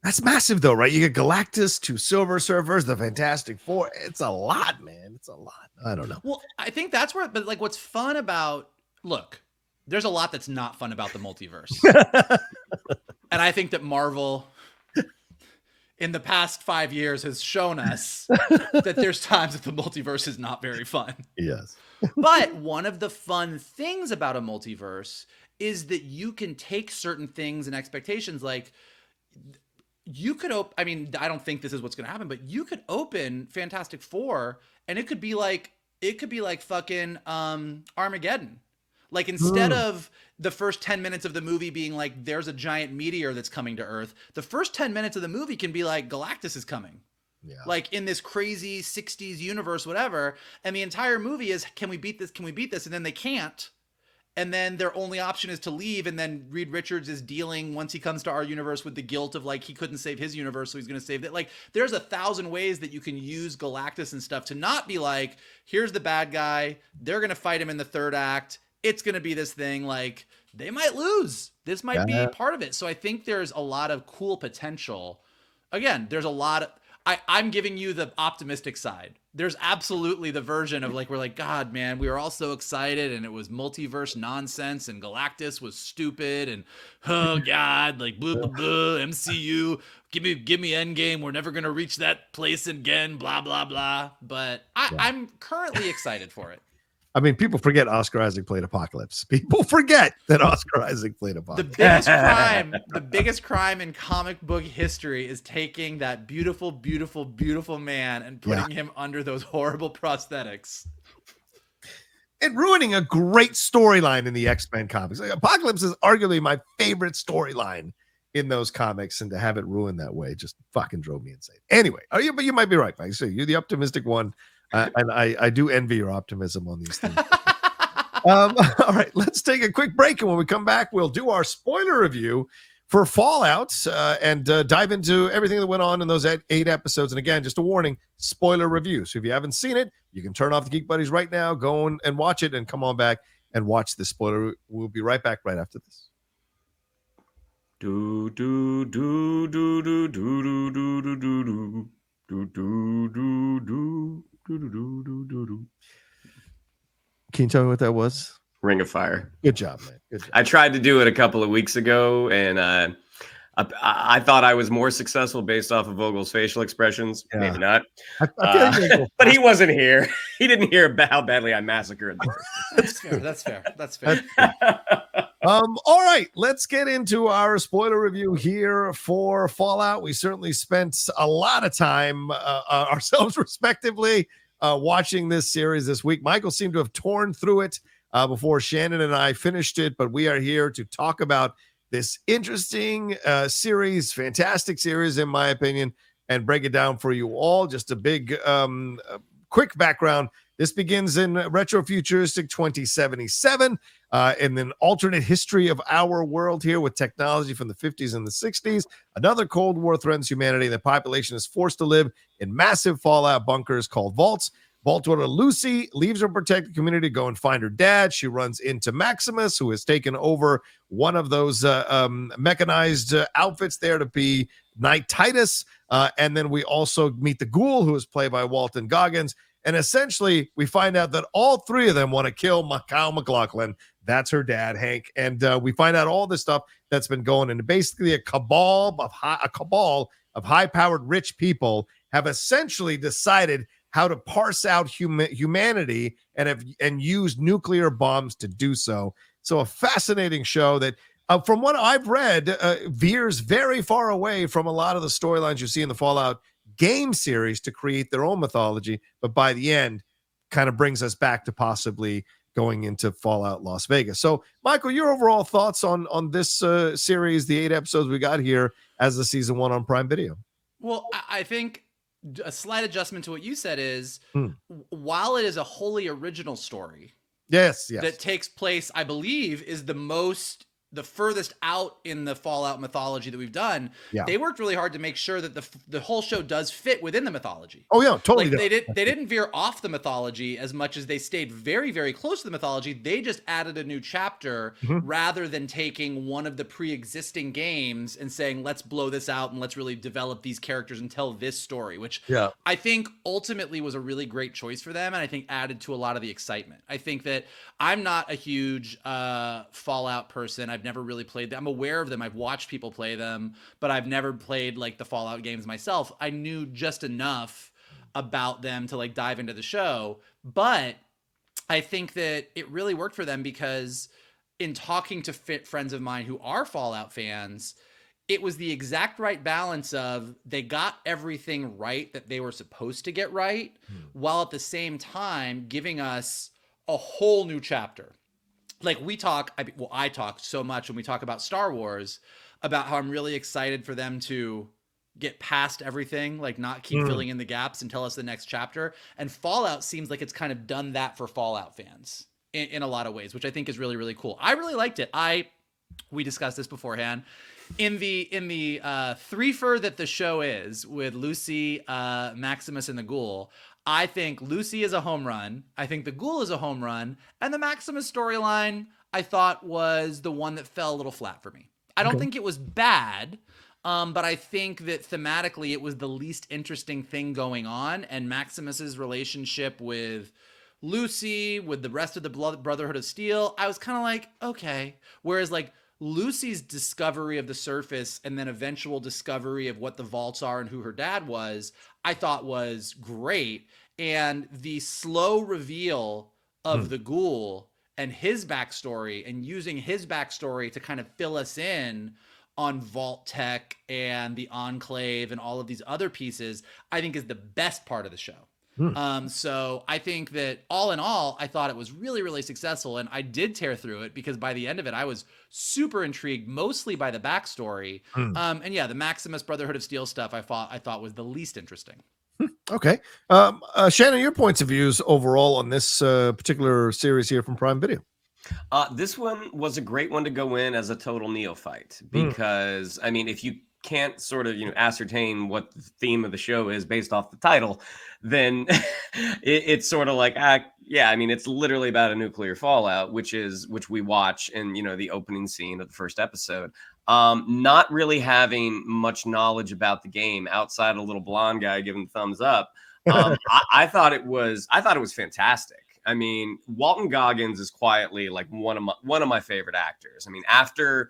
A: That's massive though, right? You get Galactus, 2 Silver Surfers, the Fantastic Four. It's a lot, man. It's a lot. I don't know.
B: Well, I think that's where, but like what's fun about, look, there's a lot that's not fun about the multiverse. And I think that Marvel in the past 5 years has shown us that there's times that the multiverse is not very fun.
A: Yes.
B: But one of the fun things about a multiverse is that you can take certain things and expectations. Like you could I mean, I don't think this is what's going to happen, but you could open Fantastic Four and it could be like fucking Armageddon. Like, instead of the first 10 minutes of the movie being like, there's a giant meteor that's coming to Earth, the first 10 minutes of the movie can be like, Galactus is coming.
A: Yeah.
B: Like, in this crazy 60s universe, whatever. And the entire movie is, can we beat this? Can we beat this? And then they can't. And then their only option is to leave. And then Reed Richards is dealing, once he comes to our universe, with the guilt of like, he couldn't save his universe, so he's going to save that. Like, there's 1,000 ways that you can use Galactus and stuff to not be like, here's the bad guy. They're going to fight him in the third act. It's going to be this thing. Like, they might lose. This might be part of it. So I think there's a lot of cool potential. Again, there's a lot of, I'm giving you the optimistic side. There's absolutely the version of like, we're like, God, man, we were all so excited and it was multiverse nonsense and Galactus was stupid and, oh God, like blah, blah, blah, MCU, give me Endgame. We're never going to reach that place again, blah, blah, blah. But I'm currently excited for it.
A: I mean, people forget Oscar Isaac played Apocalypse. People forget that Oscar Isaac played Apocalypse.
B: The biggest crime in comic book history is taking that beautiful, beautiful, beautiful man and putting him under those horrible prosthetics.
A: And ruining a great storyline in the X-Men comics. Like, Apocalypse is arguably my favorite storyline in those comics, and to have it ruined that way just fucking drove me insane. Anyway, but you might be right, Mike. So you're the optimistic one. And I do envy your optimism on these things. All right, let's take a quick break. And when we come back, we'll do our spoiler review for Fallout and dive into everything that went on in those 8 episodes. And again, just a warning, spoiler review. So if you haven't seen it, you can turn off the Geek Buddies right now, go and watch it, and come on back and watch the spoiler. We'll be right back right after this.
C: Do do do do do do do do do do do do do do.
A: Can you tell me what that was?
C: Ring of Fire.
A: Good job, man. Good job.
C: I tried to do it a couple of weeks ago, and I thought I was more successful based off of Vogel's facial expressions. Yeah. Maybe not. I feel like but he wasn't here. He didn't hear about how badly I massacred the person.
B: That's fair.
A: All right, let's get into our spoiler review here for Fallout. We certainly spent a lot of time ourselves respectively watching this series this week. Michael seemed to have torn through it before Shannon and I finished it, but we are here to talk about this interesting series, fantastic series in my opinion, and break it down for you all. Just a big quick background. This begins in retrofuturistic 2077, in an alternate history of our world here with technology from the 50s and the 60s. Another Cold War threatens humanity, and the population is forced to live in massive fallout bunkers called vaults. Vault daughter Lucy leaves her protected community to go and find her dad. She runs into Maximus, who has taken over one of those mechanized outfits there to be Knight Titus. And then we also meet the Ghoul, who is played by Walton Goggins. And essentially, we find out that all three of them want to kill Kyle MacLachlan. That's her dad, Hank. And we find out all this stuff that's been going in. Basically, a cabal of high-powered rich people have essentially decided how to parse out humanity and use nuclear bombs to do so. So a fascinating show that, from what I've read, veers very far away from a lot of the storylines you see in the Fallout game series to create their own mythology, but by the end kind of brings us back to possibly going into Fallout Las Vegas. So Michael, your overall thoughts on this series, the 8 episodes we got here as the season 1 on Prime Video?
B: Well, I think a slight adjustment to what you said is while it is a wholly original story,
A: yes,
B: that takes place, I believe, is the furthest out in the Fallout mythology that we've done. Yeah. They worked really hard to make sure that the whole show does fit within the mythology.
A: Oh yeah, totally.
B: Like they didn't veer off the mythology as much as they stayed very, very close to the mythology. They just added a new chapter rather than taking one of the pre-existing games and saying, let's blow this out and let's really develop these characters and tell this story, which I think ultimately was a really great choice for them. And I think added to a lot of the excitement. I think that I'm not a huge Fallout person. I've never really played them. I'm aware of them. I've watched people play them, but I've never played like the Fallout games myself. I knew just enough about them to like dive into the show, but I think that it really worked for them because in talking to friends of mine who are Fallout fans, it was the exact right balance of they got everything right that they were supposed to get right, while at the same time giving us a whole new chapter. like I talk so much when we talk about Star Wars about how I'm really excited for them to get past everything, like not keep filling in the gaps and tell us the next chapter. And Fallout seems like it's kind of done that for Fallout fans in a lot of ways, which I think is really, really cool. I really liked it. We discussed this beforehand. In the threefer that the show is with Lucy, Maximus, and the Ghoul, I think Lucy is a home run. I think the Ghoul is a home run, and the Maximus storyline I thought was the one that fell a little flat for me. I don't think it was bad, but I think that thematically it was the least interesting thing going on, and Maximus's relationship with Lucy, with the rest of the Brotherhood of Steel, I was kind of like, okay. Whereas like Lucy's discovery of the surface and then eventual discovery of what the vaults are and who her dad was, I thought was great. And the slow reveal of the Ghoul and his backstory, and using his backstory to kind of fill us in on Vault Tech and the Enclave and all of these other pieces, I think is the best part of the show. So I think that all in all, I thought it was really, really successful, and I did tear through it because by the end of it, I was super intrigued, mostly by the backstory. And yeah, the Maximus Brotherhood of Steel stuff I thought was the least interesting.
A: Okay. Shannon, your points of views overall on this particular series here from Prime Video.
C: This one was a great one to go in as a total neophyte because, I mean, if you can't sort of, ascertain what the theme of the show is based off the title, then it's sort of like, yeah, I mean, it's literally about a nuclear fallout, which we watch in, the opening scene of the first episode. Not really having much knowledge about the game outside a little blonde guy giving thumbs up. I thought it was fantastic. I mean, Walton Goggins is quietly like one of my favorite actors. I mean, after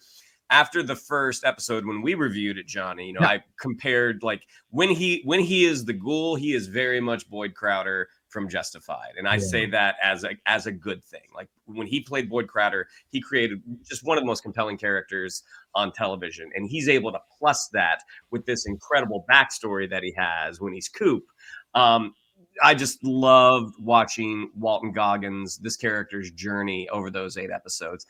C: the first episode when we reviewed it, Johnny, I compared like when he is the Ghoul, he is very much Boyd Crowder from Justified, and I say that as a good thing. Like when he played Boyd Crowder, he created just one of the most compelling characters on television, and he's able to plus that with this incredible backstory that he has when he's Coop. I just loved watching Walton Goggins, this character's journey over those 8 episodes.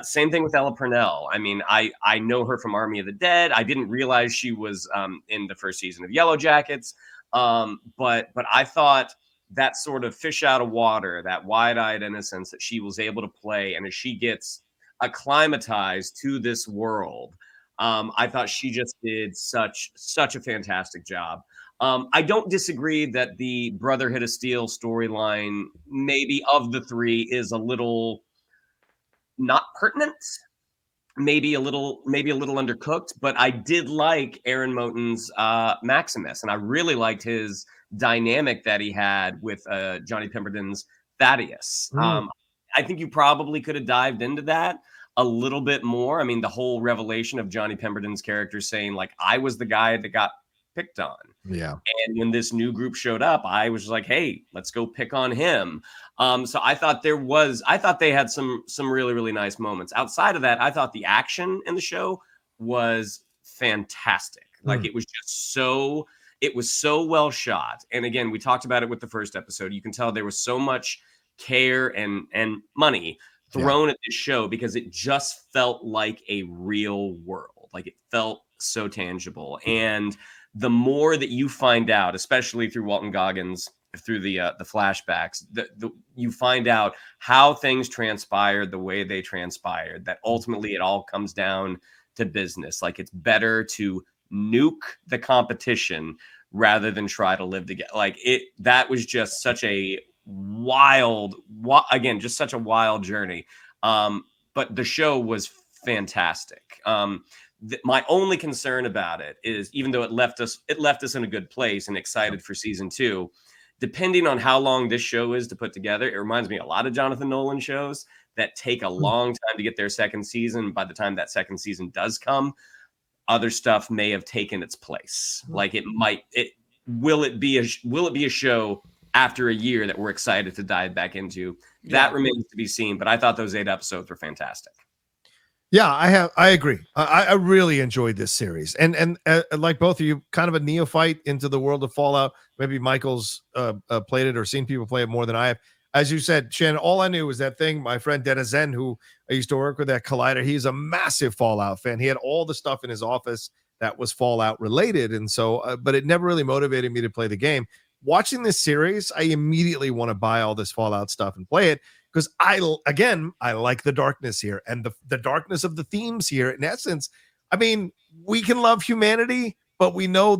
C: Same thing with Ella Purnell. I mean, I know her from Army of the Dead. I didn't realize she was in the first season of Yellow Jackets. But I thought that sort of fish out of water, that wide-eyed innocence that she was able to play, and as she gets acclimatized to this world, I thought she just did such a fantastic job. I don't disagree that the Brotherhood of Steel storyline, maybe of the 3, is a little not pertinent, maybe a little undercooked, but I did like Aaron Moten's Maximus, and I really liked his dynamic that he had with Johnny Pemberton's Thaddeus. I think you probably could have dived into that a little bit more. I mean, the whole revelation of Johnny Pemberton's character saying, like, I was the guy that got picked on.
A: Yeah.
C: And when this new group showed up, I was like, hey, let's go pick on him. So I thought they had some really, really nice moments. Outside of that, I thought the action in the show was fantastic. Like it was so well shot. And again, we talked about it with the first episode. You can tell there was so much care and money thrown at this show because it just felt like a real world. Like it felt so tangible. And the more that you find out, especially through Walton Goggins, through the flashbacks, you find out how things transpired the way they transpired, that ultimately it all comes down to business. Like it's better to nuke the competition rather than try to live together. Like that was just such a wild journey. But the show was fantastic. My only concern about it is, even though it left us in a good place and excited for season 2, depending on how long this show is to put together, it reminds me a lot of Jonathan Nolan shows that take a long time to get their second season. By the time that second season does come, other stuff may have taken its place. Like will it be a show after a year that we're excited to dive back into? That remains to be seen. But I thought those 8 episodes were fantastic.
A: Yeah, I agree. I really enjoyed this series, and like both of you, kind of a neophyte into the world of Fallout. Maybe Michael's played it or seen people play it more than I have. as you said, Shannon, all I knew was that thing. My friend Denizen, who I used to work with at Collider, he's a massive Fallout fan. He had all the stuff in his office that was Fallout related. And so, but it never really motivated me to play the game. Watching this series, I immediately want to buy all this Fallout stuff and play it because I like the darkness here and the darkness of the themes here. In essence, I mean, we can love humanity, but we know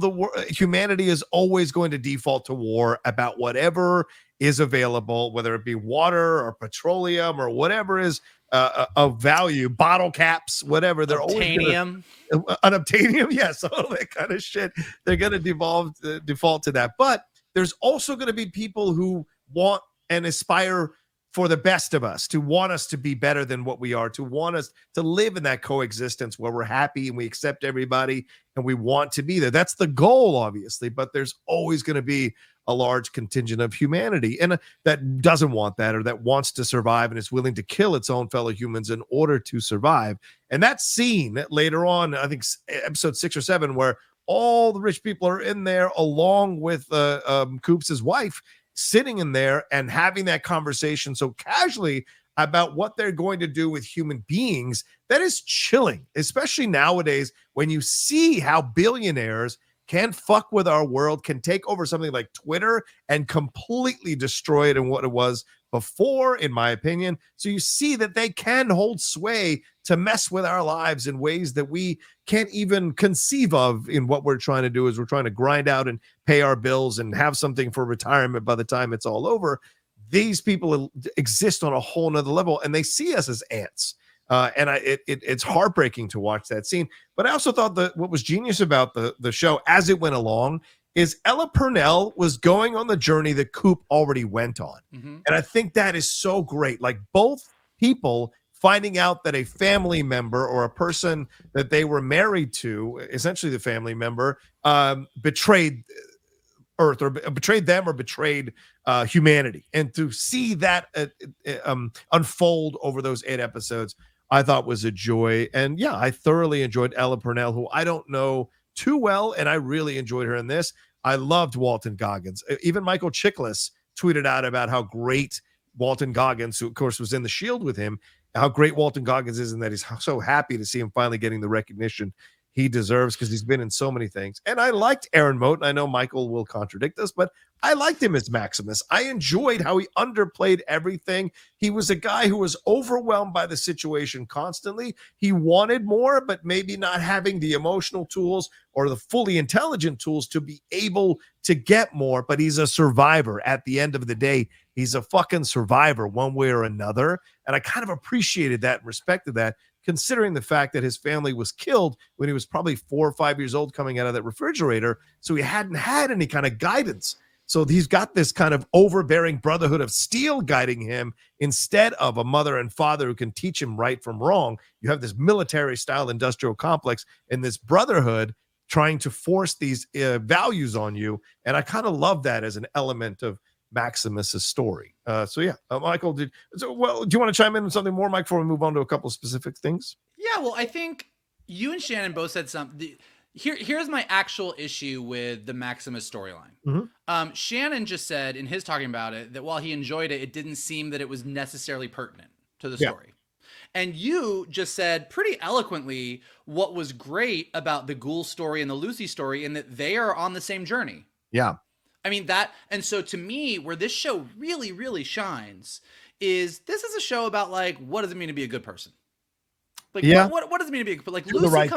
A: humanity is always going to default to war about whatever is available, whether it be water or petroleum or whatever is of value, bottle caps, whatever. They're
B: Obtanium.
A: Unobtainium, yes, all that kind of shit. They're going to default to that. But there's also going to be people who want and aspire for the best of us, to want us to be better than what we are, to want us to live in that coexistence where we're happy and we accept everybody and we want to be there. That's the goal, obviously, but there's always going to be a large contingent of humanity and that doesn't want that, or that wants to survive and is willing to kill its own fellow humans in order to survive. And that scene later on, I think episode 6 or 7, where all the rich people are in there along with Coops' wife, sitting in there and having that conversation so casually about what they're going to do with human beings, that is chilling, especially nowadays when you see how billionaires can fuck with our world, can take over something like Twitter and completely destroy it in what it was before, in my opinion. So you see that they can hold sway to mess with our lives in ways that we can't even conceive of. In what we're trying to do is we're trying to grind out and pay our bills and have something for retirement by the time it's all over. These people exist on a whole nother level and they see us as ants. It's heartbreaking to watch that scene. But I also thought that what was genius about the show as it went along is Ella Purnell was going on the journey that Coop already went on. Mm-hmm. And I think that is so great. Like both people finding out that a family member or a person that they were married to, essentially the family member, betrayed Earth or betrayed them or betrayed humanity. And to see that unfold over those 8 episodes, I thought was a joy. And yeah, I thoroughly enjoyed Ella Purnell, who I don't know too well, and I really enjoyed her in this. I loved Walton Goggins. Even Michael Chiklis tweeted out about how great Walton Goggins, who of course was in The Shield with him, how great Walton Goggins is, and that he's so happy to see him finally getting the recognition he deserves because he's been in so many things. And I liked Aaron Moten. I know Michael will contradict us, but I liked him as Maximus. I enjoyed how he underplayed everything. He was a guy who was overwhelmed by the situation constantly. He wanted more, but maybe not having the emotional tools or the fully intelligent tools to be able to get more. But he's a survivor at the end of the day. He's a fucking survivor one way or another. And I kind of appreciated that and respected that, considering the fact that his family was killed when he was probably 4 or 5 years old coming out of that refrigerator. So he hadn't had any kind of guidance. So he's got this kind of overbearing brotherhood of steel guiding him instead of a mother and father who can teach him right from wrong. You have this military style industrial complex and this brotherhood trying to force these values on you. And I kind of love that as an element of Maximus's story. Michael, do you want to chime in on something more, Mike, before we move on to a couple of specific things?
B: Yeah, well, I think you and Shannon both said something. Here's my actual issue with the Maximus storyline. Mm-hmm. Shannon just said in his talking about it that while he enjoyed it, it didn't seem that it was necessarily pertinent to the story. And you just said pretty eloquently what was great about the Ghoul story and the Lucy story, in that they are on the same journey.
A: Yeah.
B: I mean, and so to me, where this show really, really shines is this is a show about, like, what does it mean to be a good person? Like, what does it mean to be a good person? Like, Lucy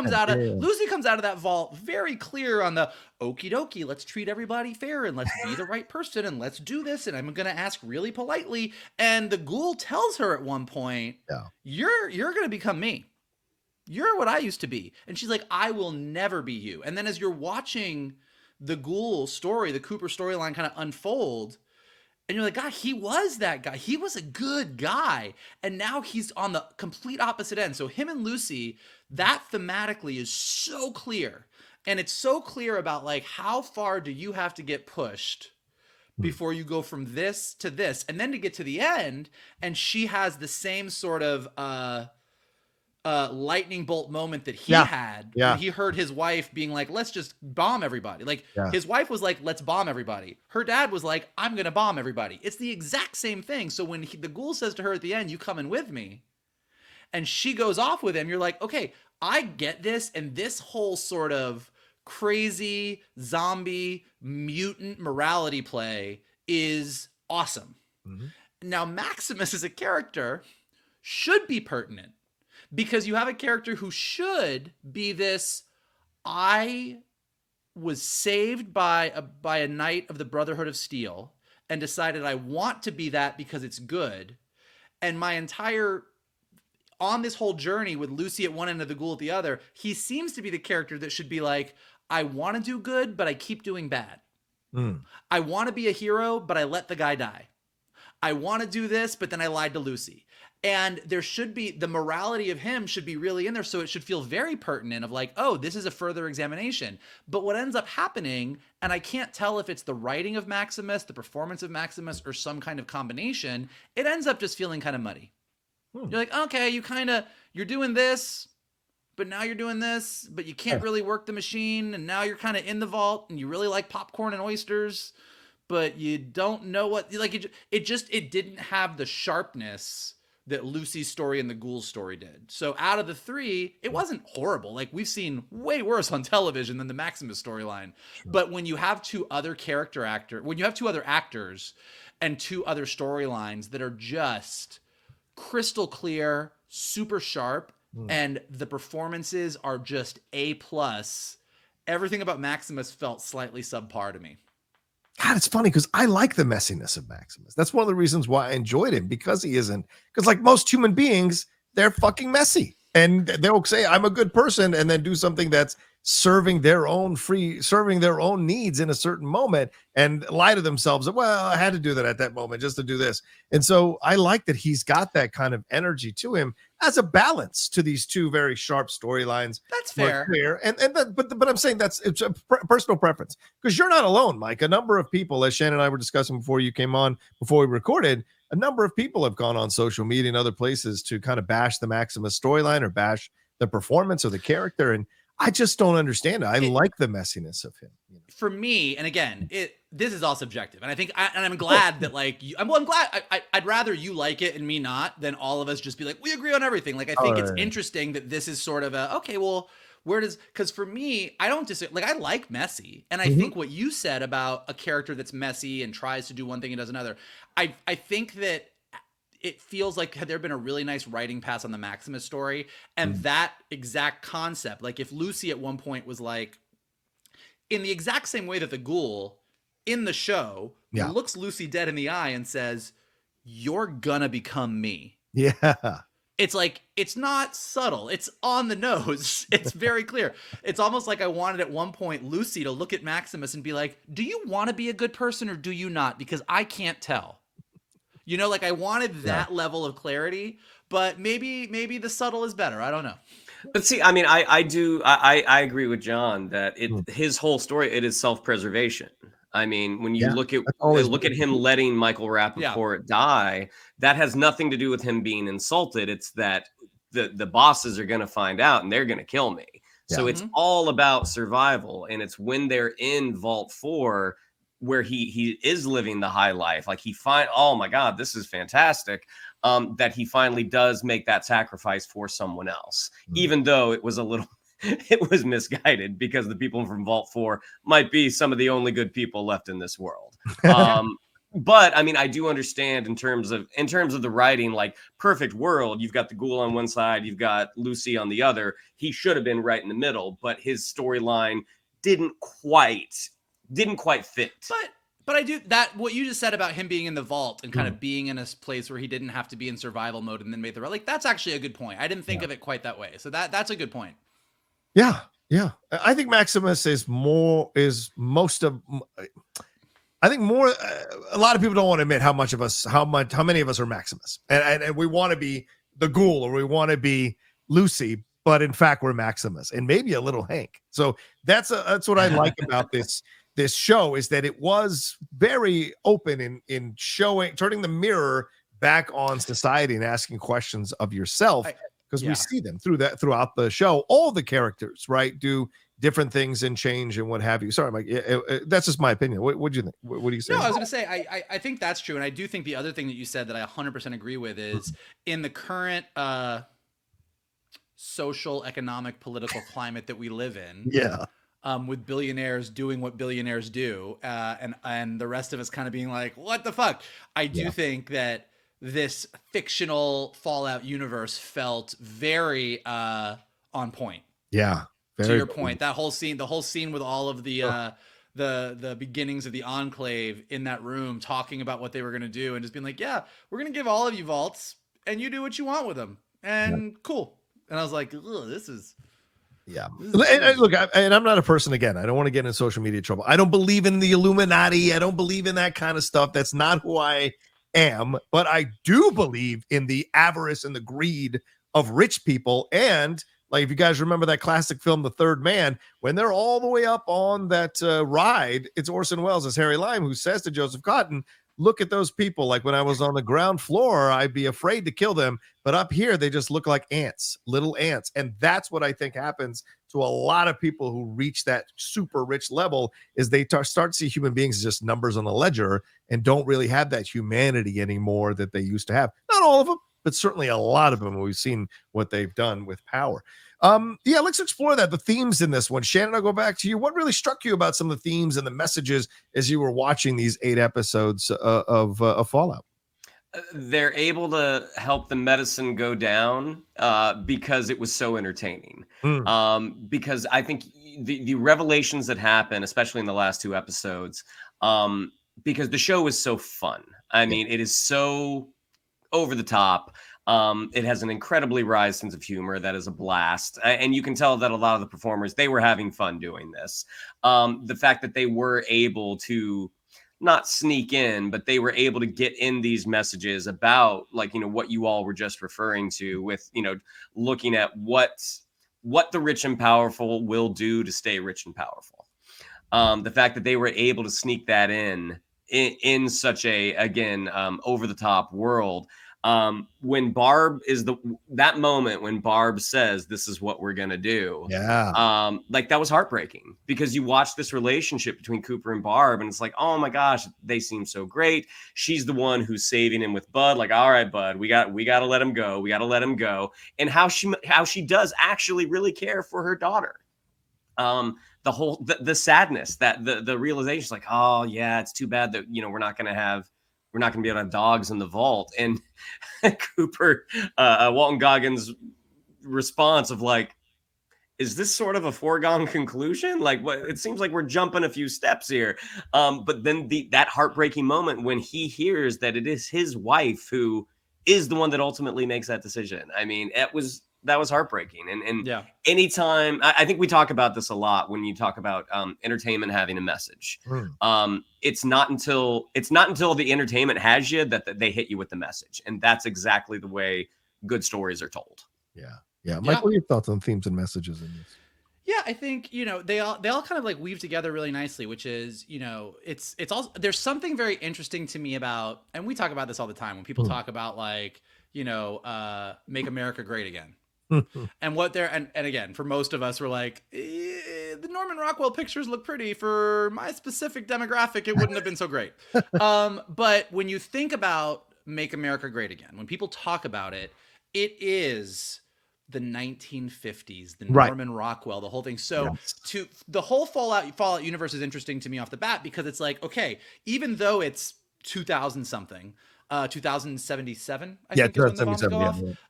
B: comes out of that vault very clear on the okie dokie, let's treat everybody fair and let's be the right person and let's do this. And I'm going to ask really politely. And the Ghoul tells her at one point, you're going to become me. You're what I used to be. And she's like, I will never be you. And then as you're watching the Ghoul story, the Cooper storyline kind of unfold, and you're like, God, he was that guy. He was a good guy. And now he's on the complete opposite end. So him and Lucy, that thematically is so clear. And it's so clear about, like, how far do you have to get pushed before you go from this to this, and then to get to the end. And she has the same sort of lightning bolt moment that he
A: Yeah.
B: had
A: Yeah.
B: when he heard his wife being like, let's just bomb everybody. Like his wife was like, let's bomb everybody. Her dad was like, I'm going to bomb everybody. It's the exact same thing. So when the ghoul says to her at the end, you coming with me, and she goes off with him, you're like, okay, I get this. And this whole sort of crazy zombie mutant morality play is awesome. Now, Maximus as a character should be pertinent, because you have a character who should be this, I was saved by a knight of the Brotherhood of Steel and decided I want to be that because it's good. And my entire, on this whole journey with Lucy at one end of the ghoul at the other, he seems to be the character that should be like, I want to do good, but I keep doing bad. I want to be a hero, but I let the guy die. I want to do this, but then I lied to Lucy. And there should be, the morality of him should be really in there. So it should feel very pertinent of like, oh, this is a further examination. But what ends up happening, and I can't tell if it's the writing of Maximus, the performance of Maximus, or some kind of combination, it ends up just feeling kind of muddy. You're like, okay, you're doing this, but now you're doing this, but you can't really work the machine. And now you're kind of in the vault and you really like popcorn and oysters, but you don't know what, like, it didn't have the sharpness that Lucy's story and the Ghoul's story did. So out of the three, it wasn't horrible. Like, we've seen way worse on television than the Maximus storyline. But when you have two other actors and two other storylines that are just crystal clear, super sharp, and the performances are just A+, everything about Maximus felt slightly subpar to me.
A: God, it's funny because I like the messiness of Maximus. That's one of the reasons why I enjoyed him, because like most human beings, they're fucking messy. And they'll say, I'm a good person, and then do something that's serving their own needs in a certain moment and lie to themselves that, well, I had to do that at that moment just to do this. And so I like that he's got that kind of energy to him as a balance to these two very sharp storylines.
B: That's fair.
A: But I'm saying it's a personal preference, because you're not alone, Mike. A number of people, as Shannon and I were discussing before you came on, before we recorded, a number of people have gone on social media and other places to kind of bash the Maximus storyline or bash the performance or the character. And I just don't understand it. I like the messiness of him. You know?
B: For me, and again, this is all subjective, and I think, I'm glad that like I'm glad. I'd rather you like it and me not than all of us just be like, we agree on everything. Like, I think it's interesting that this is sort of a, okay, well, because for me, I don't disagree. Like, I like messy, and I think what you said about a character that's messy and tries to do one thing and does another, I think that it feels like had there been a really nice writing pass on the Maximus story, and that exact concept, like if Lucy at one point was like, in the exact same way that the Ghoul in the show looks Lucy dead in the eye and says, you're gonna become me.
A: Yeah.
B: It's like, it's not subtle. It's on the nose. It's very clear. It's almost like I wanted at one point Lucy to look at Maximus and be like, do you want to be a good person or do you not? Because I can't tell. You know, like I wanted that level of clarity, but maybe the subtle is better. I don't know.
C: But see, I mean, I agree with John that his whole story, it is self-preservation. I mean, when you look at him letting Michael Rappaport die, that has nothing to do with him being insulted. It's that the bosses are going to find out and they're going to kill me. So it's all about survival. And it's when they're in Vault 4 where he is living the high life. Like oh my God, this is fantastic. That he finally does make that sacrifice for someone else, even though it was it was misguided, because the people from Vault 4 might be some of the only good people left in this world. But I mean, I do understand in terms of the writing, like perfect world, you've got the Ghoul on one side, you've got Lucy on the other. He should have been right in the middle, but his storyline didn't quite fit.
B: But I do that, what you just said about him being in the vault and kind of being in a place where he didn't have to be in survival mode and then made the right, like, that's actually a good point. I didn't think of it quite that way. So that's a good point.
A: Yeah. Yeah. I think Maximus is most of, I think more, a lot of people don't want to admit how many of us are Maximus, and we want to be the Ghoul or we want to be Lucy, but in fact we're Maximus and maybe a little Hank. So that's what I like about this show, is that it was very open in turning the mirror back on society and asking questions of yourself. because we see them throughout the show. All the characters, right, do different things and change and what have you. Sorry, Mike. That's just my opinion. What do you think? What do you say?
B: No, I was going to say, I think that's true. And I do think the other thing that you said that I 100% agree with is in the current social, economic, political climate that we live in.
A: Yeah.
B: With billionaires doing what billionaires do, and the rest of us kind of being like, what the fuck? I do think that this fictional Fallout universe felt very on point.
A: Yeah.
B: To your point, the whole scene with all of the beginnings of the Enclave in that room talking about what they were going to do and just being like, yeah, we're going to give all of you vaults and you do what you want with them. And cool. And I was like, this is...
A: Yeah. And look, and I'm not a person, again, I don't want to get in social media trouble. I don't believe in the Illuminati. I don't believe in that kind of stuff. That's not who I am. But I do believe in the avarice and the greed of rich people. And like, if you guys remember that classic film, The Third Man, when they're all the way up on that ride, it's Orson Welles as Harry Lime who says to Joseph Cotton, look at those people. Like, when I was on the ground floor, I'd be afraid to kill them. But up here, they just look like ants, little ants. And that's what I think happens to a lot of people who reach that super rich level, is they start to see human beings as just numbers on the ledger and don't really have that humanity anymore that they used to have. Not all of them, but certainly a lot of them. We've seen what they've done with power. Let's explore that. The themes in this one. Shannon, I'll go back to you. What really struck you about some of the themes and the messages as you were watching these 8 episodes of Fallout?
C: They're able to help the medicine go down because it was so entertaining. Because I think the revelations that happen, especially in the last 2 episodes, because the show is so fun. I mean, it is so over the top. It has an incredibly wry sense of humor that is a blast. And you can tell that a lot of the performers, they were having fun doing this. The fact that they were able to not sneak in, but they were able to get in these messages about, like, what you all were just referring to with, looking at what the rich and powerful will do to stay rich and powerful. The fact that they were able to sneak that in such a, again, over the top world. When Barb that moment when Barb says, this is what we're going to do.
A: Yeah.
C: Like, that was heartbreaking, because you watch this relationship between Cooper and Barb and it's like, oh my gosh, they seem so great. She's the one who's saving him with Bud. Like, all right, Bud, we got to let him go. We got to let him go. And how she does actually really care for her daughter. The whole, the sadness, that the realization is like, oh yeah, it's too bad that, we're not going to be able to have dogs in the vault. And Cooper, Walton Goggins' response of like, is this sort of a foregone conclusion? Like, what? It seems like we're jumping a few steps here. But then that heartbreaking moment when he hears that it is his wife who is the one that ultimately makes that decision. I mean, that was heartbreaking. And anytime, I think we talk about this a lot when you talk about entertainment having a message. It's not until the entertainment has you that they hit you with the message. And that's exactly the way good stories are told.
A: Yeah. Mike, what are your thoughts on themes and messages in this?
B: Yeah, I think, they all kind of like weave together really nicely, which is, it's also, there's something very interesting to me about, and we talk about this all the time when people talk about like, make America great again. And what they're, and again, for most of us, we're like, the Norman Rockwell pictures look pretty. For my specific demographic, it wouldn't have been so great. But when you think about Make America Great Again, when people talk about it, it is the 1950s, the Norman Rockwell, the whole thing. So to the whole Fallout universe is interesting to me off the bat, because it's like, okay, even though it's 2000 something, 2077, I think is when the bombs go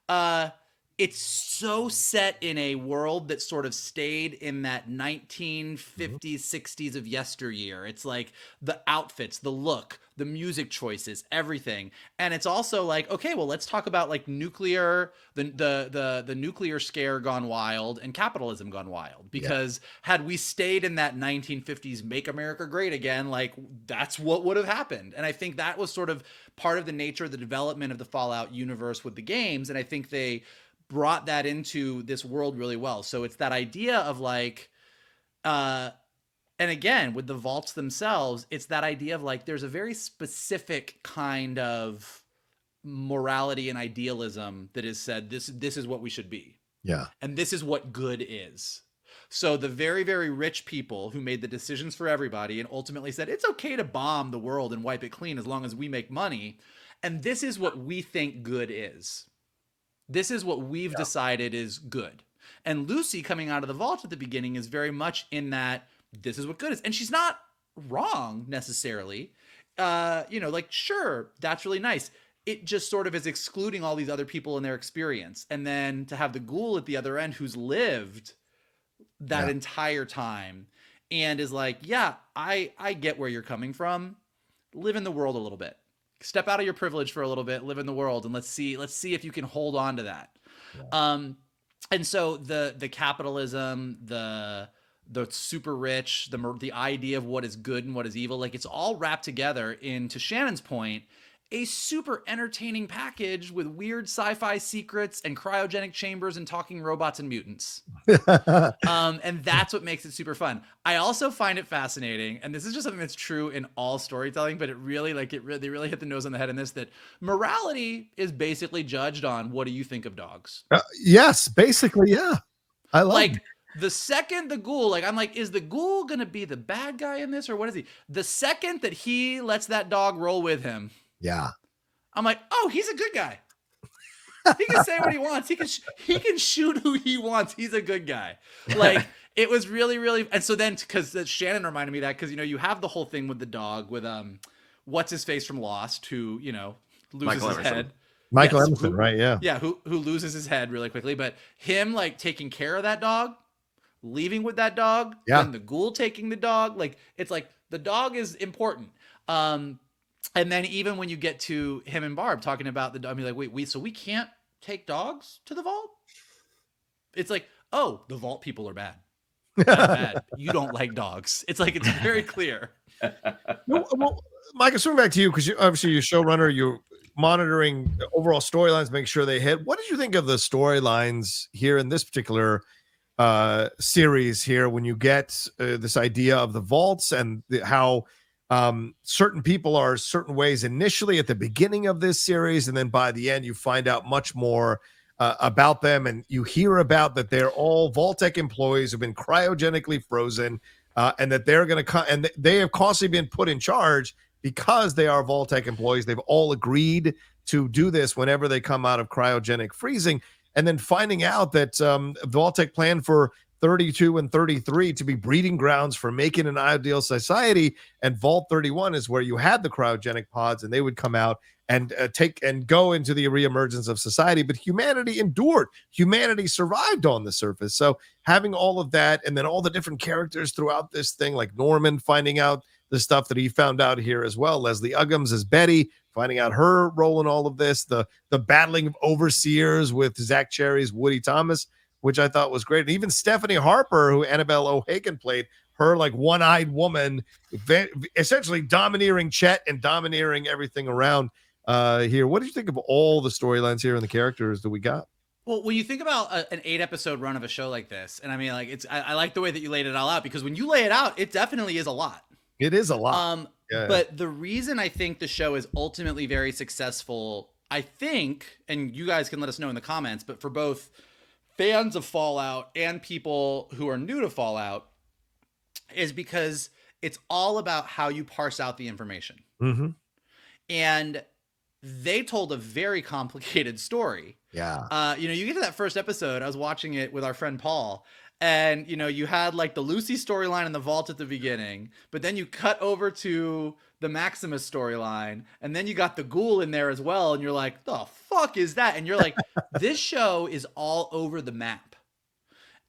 B: off. It's so set in a world that sort of stayed in that 1950s, 60s of yesteryear. It's like the outfits, the look, the music choices, everything. And it's also like, okay, well, let's talk about like nuclear, the nuclear scare gone wild and capitalism gone wild. Because had we stayed in that 1950s, make America great again, like that's what would have happened. And I think that was sort of part of the nature of the development of the Fallout universe with the games. And I think they brought that into this world really well. So it's that idea of like, and again, with the vaults themselves, it's that idea of like, there's a very specific kind of morality and idealism that is said, this is what we should be.
A: Yeah.
B: And this is what good is. So the very, very rich people who made the decisions for everybody and ultimately said, it's okay to bomb the world and wipe it clean as long as we make money. And this is what we think good is. This is what we've decided is good. And Lucy coming out of the vault at the beginning is very much in that this is what good is. And she's not wrong necessarily. Like, sure, that's really nice. It just sort of is excluding all these other people in their experience. And then to have the ghoul at the other end who's lived that entire time and is like, yeah, I get where you're coming from. Live in the world a little bit. Step out of your privilege for a little bit, live in the world, and let's see if you can hold on to that. Yeah. And so the capitalism, the super rich, the idea of what is good and what is evil, like it's all wrapped together into, Shannon's point, a super entertaining package with weird sci-fi secrets and cryogenic chambers and talking robots and mutants. And that's what makes it super fun. I also find it fascinating, and this is just something that's true in all storytelling, but they really hit the nose on the head in this, that morality is basically judged on what do you think of dogs.
A: Yes, basically, yeah. I love
B: like the second the ghoul, like I'm like, is the ghoul gonna be the bad guy in this, or what is he? The second that he lets that dog roll with him,
A: yeah,
B: I'm like, oh, he's a good guy. He can say what he wants. He can shoot who he wants. He's a good guy. Like it was really, really. And so then, because Shannon reminded me of that, because you have the whole thing with the dog with what's his face from Lost, who loses his head.
A: Michael Emerson, right? Yeah,
B: yeah, who loses his head really quickly, but him like taking care of that dog, leaving with that dog, and the ghoul taking the dog, like it's like the dog is important. And then even when you get to him and Barb talking about the dog, I mean, like, wait, we can't take dogs to the vault? It's like, oh, the vault people are bad. Bad. You don't like dogs. It's like, it's very clear.
A: Well, Mike, swing back to you, because obviously you're showrunner, you're monitoring overall storylines, make sure they hit. What did you think of the storylines here in this particular series here, when you get this idea of the vaults and how certain people are certain ways initially at the beginning of this series, and then by the end you find out much more about them, and you hear about that they're all Vault-Tec employees who've been cryogenically frozen, and that they're going to and they have constantly been put in charge because they are Vault-Tec employees. They've all agreed to do this whenever they come out of cryogenic freezing, and then finding out that Vault-Tec planned for 32 and 33 to be breeding grounds for making an ideal society, and Vault 31 is where you had the cryogenic pods, and they would come out and take and go into the reemergence of society. But humanity endured. Humanity survived on the surface. So having all of that, and then all the different characters throughout this thing, like Norman finding out the stuff that he found out here as well, Leslie Uggams as Betty, finding out her role in all of this, the battling of overseers with Zach Cherry's Woody Thomas, which I thought was great. And even Stephanie Harper, who Annabelle O'Hagan played, her like one-eyed woman, essentially domineering Chet and domineering everything around here. What did you think of all the storylines here and the characters that we got?
B: Well, when you think about an 8-episode run of a show like this, and I mean, like I like the way that you laid it all out, because when you lay it out, it definitely is a lot.
A: It is a lot.
B: But the reason I think the show is ultimately very successful, I think, and you guys can let us know in the comments, but for both fans of Fallout and people who are new to Fallout, is because it's all about how you parse out the information.
A: Mm-hmm.
B: And they told a very complicated story.
A: Yeah.
B: You get to that first episode, I was watching it with our friend Paul, and you had like the Lucy storyline in the vault at the beginning, but then you cut over to the Maximus storyline, and then you got the ghoul in there as well, and you're like, the fuck is that? And you're like, this show is all over the map.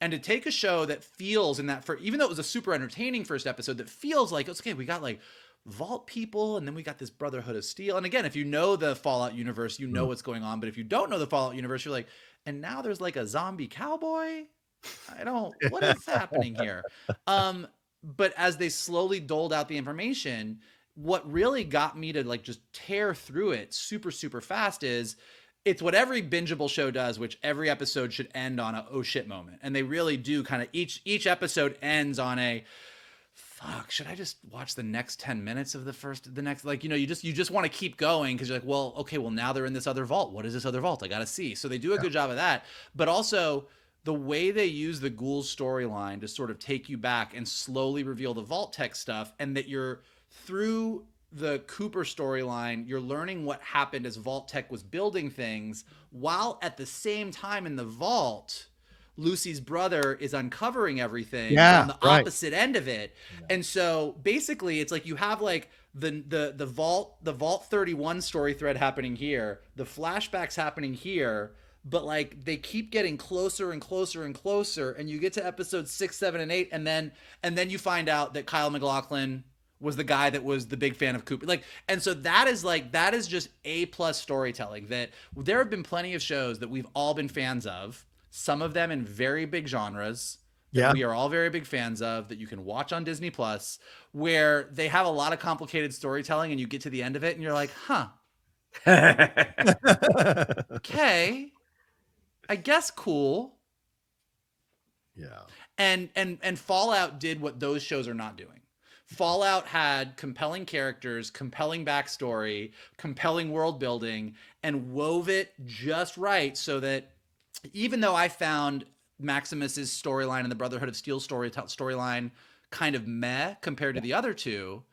B: And to take a show that feels in that, even though it was a super entertaining first episode, that feels like, okay, we got like vault people, and then we got this Brotherhood of Steel. And again, if you know the Fallout universe, you know what's going on. But if you don't know the Fallout universe, you're like, and now there's like a zombie cowboy? What is happening here? But as they slowly doled out the information, what really got me to like just tear through it super, super fast is it's what every bingeable show does, which every episode should end on a oh shit moment. And they really do kind of, each episode ends on a fuck, should I just watch the next 10 minutes of the next, like, you just want to keep going because you're like, well, okay, well, now they're in this other vault. What is this other vault? I got to see. So they do a good job of that. But also the way they use the Ghouls storyline to sort of take you back and slowly reveal the vault tech stuff, and that you're through the Cooper storyline, you're learning what happened as Vault Tech was building things, while at the same time in the vault, Lucy's brother is uncovering everything on the opposite end of it. Yeah. And so basically it's like you have like the vault 31 story thread happening here, the flashbacks happening here, but like they keep getting closer and closer and closer, and you get to episodes 6, 7, and 8, and then you find out that Kyle MacLachlan was the guy that was the big fan of Cooper. Like, and so that is just A+ storytelling. That there have been plenty of shows that we've all been fans of, some of them in very big genres that we are all very big fans of, that you can watch on Disney Plus, where they have a lot of complicated storytelling, and you get to the end of it and you're like, huh, okay, I guess cool.
A: Yeah.
B: And Fallout did what those shows are not doing. Fallout had compelling characters, compelling backstory, compelling world building, and wove it just right so that even though I found Maximus's storyline and the Brotherhood of Steel storyline kind of meh compared to the other two,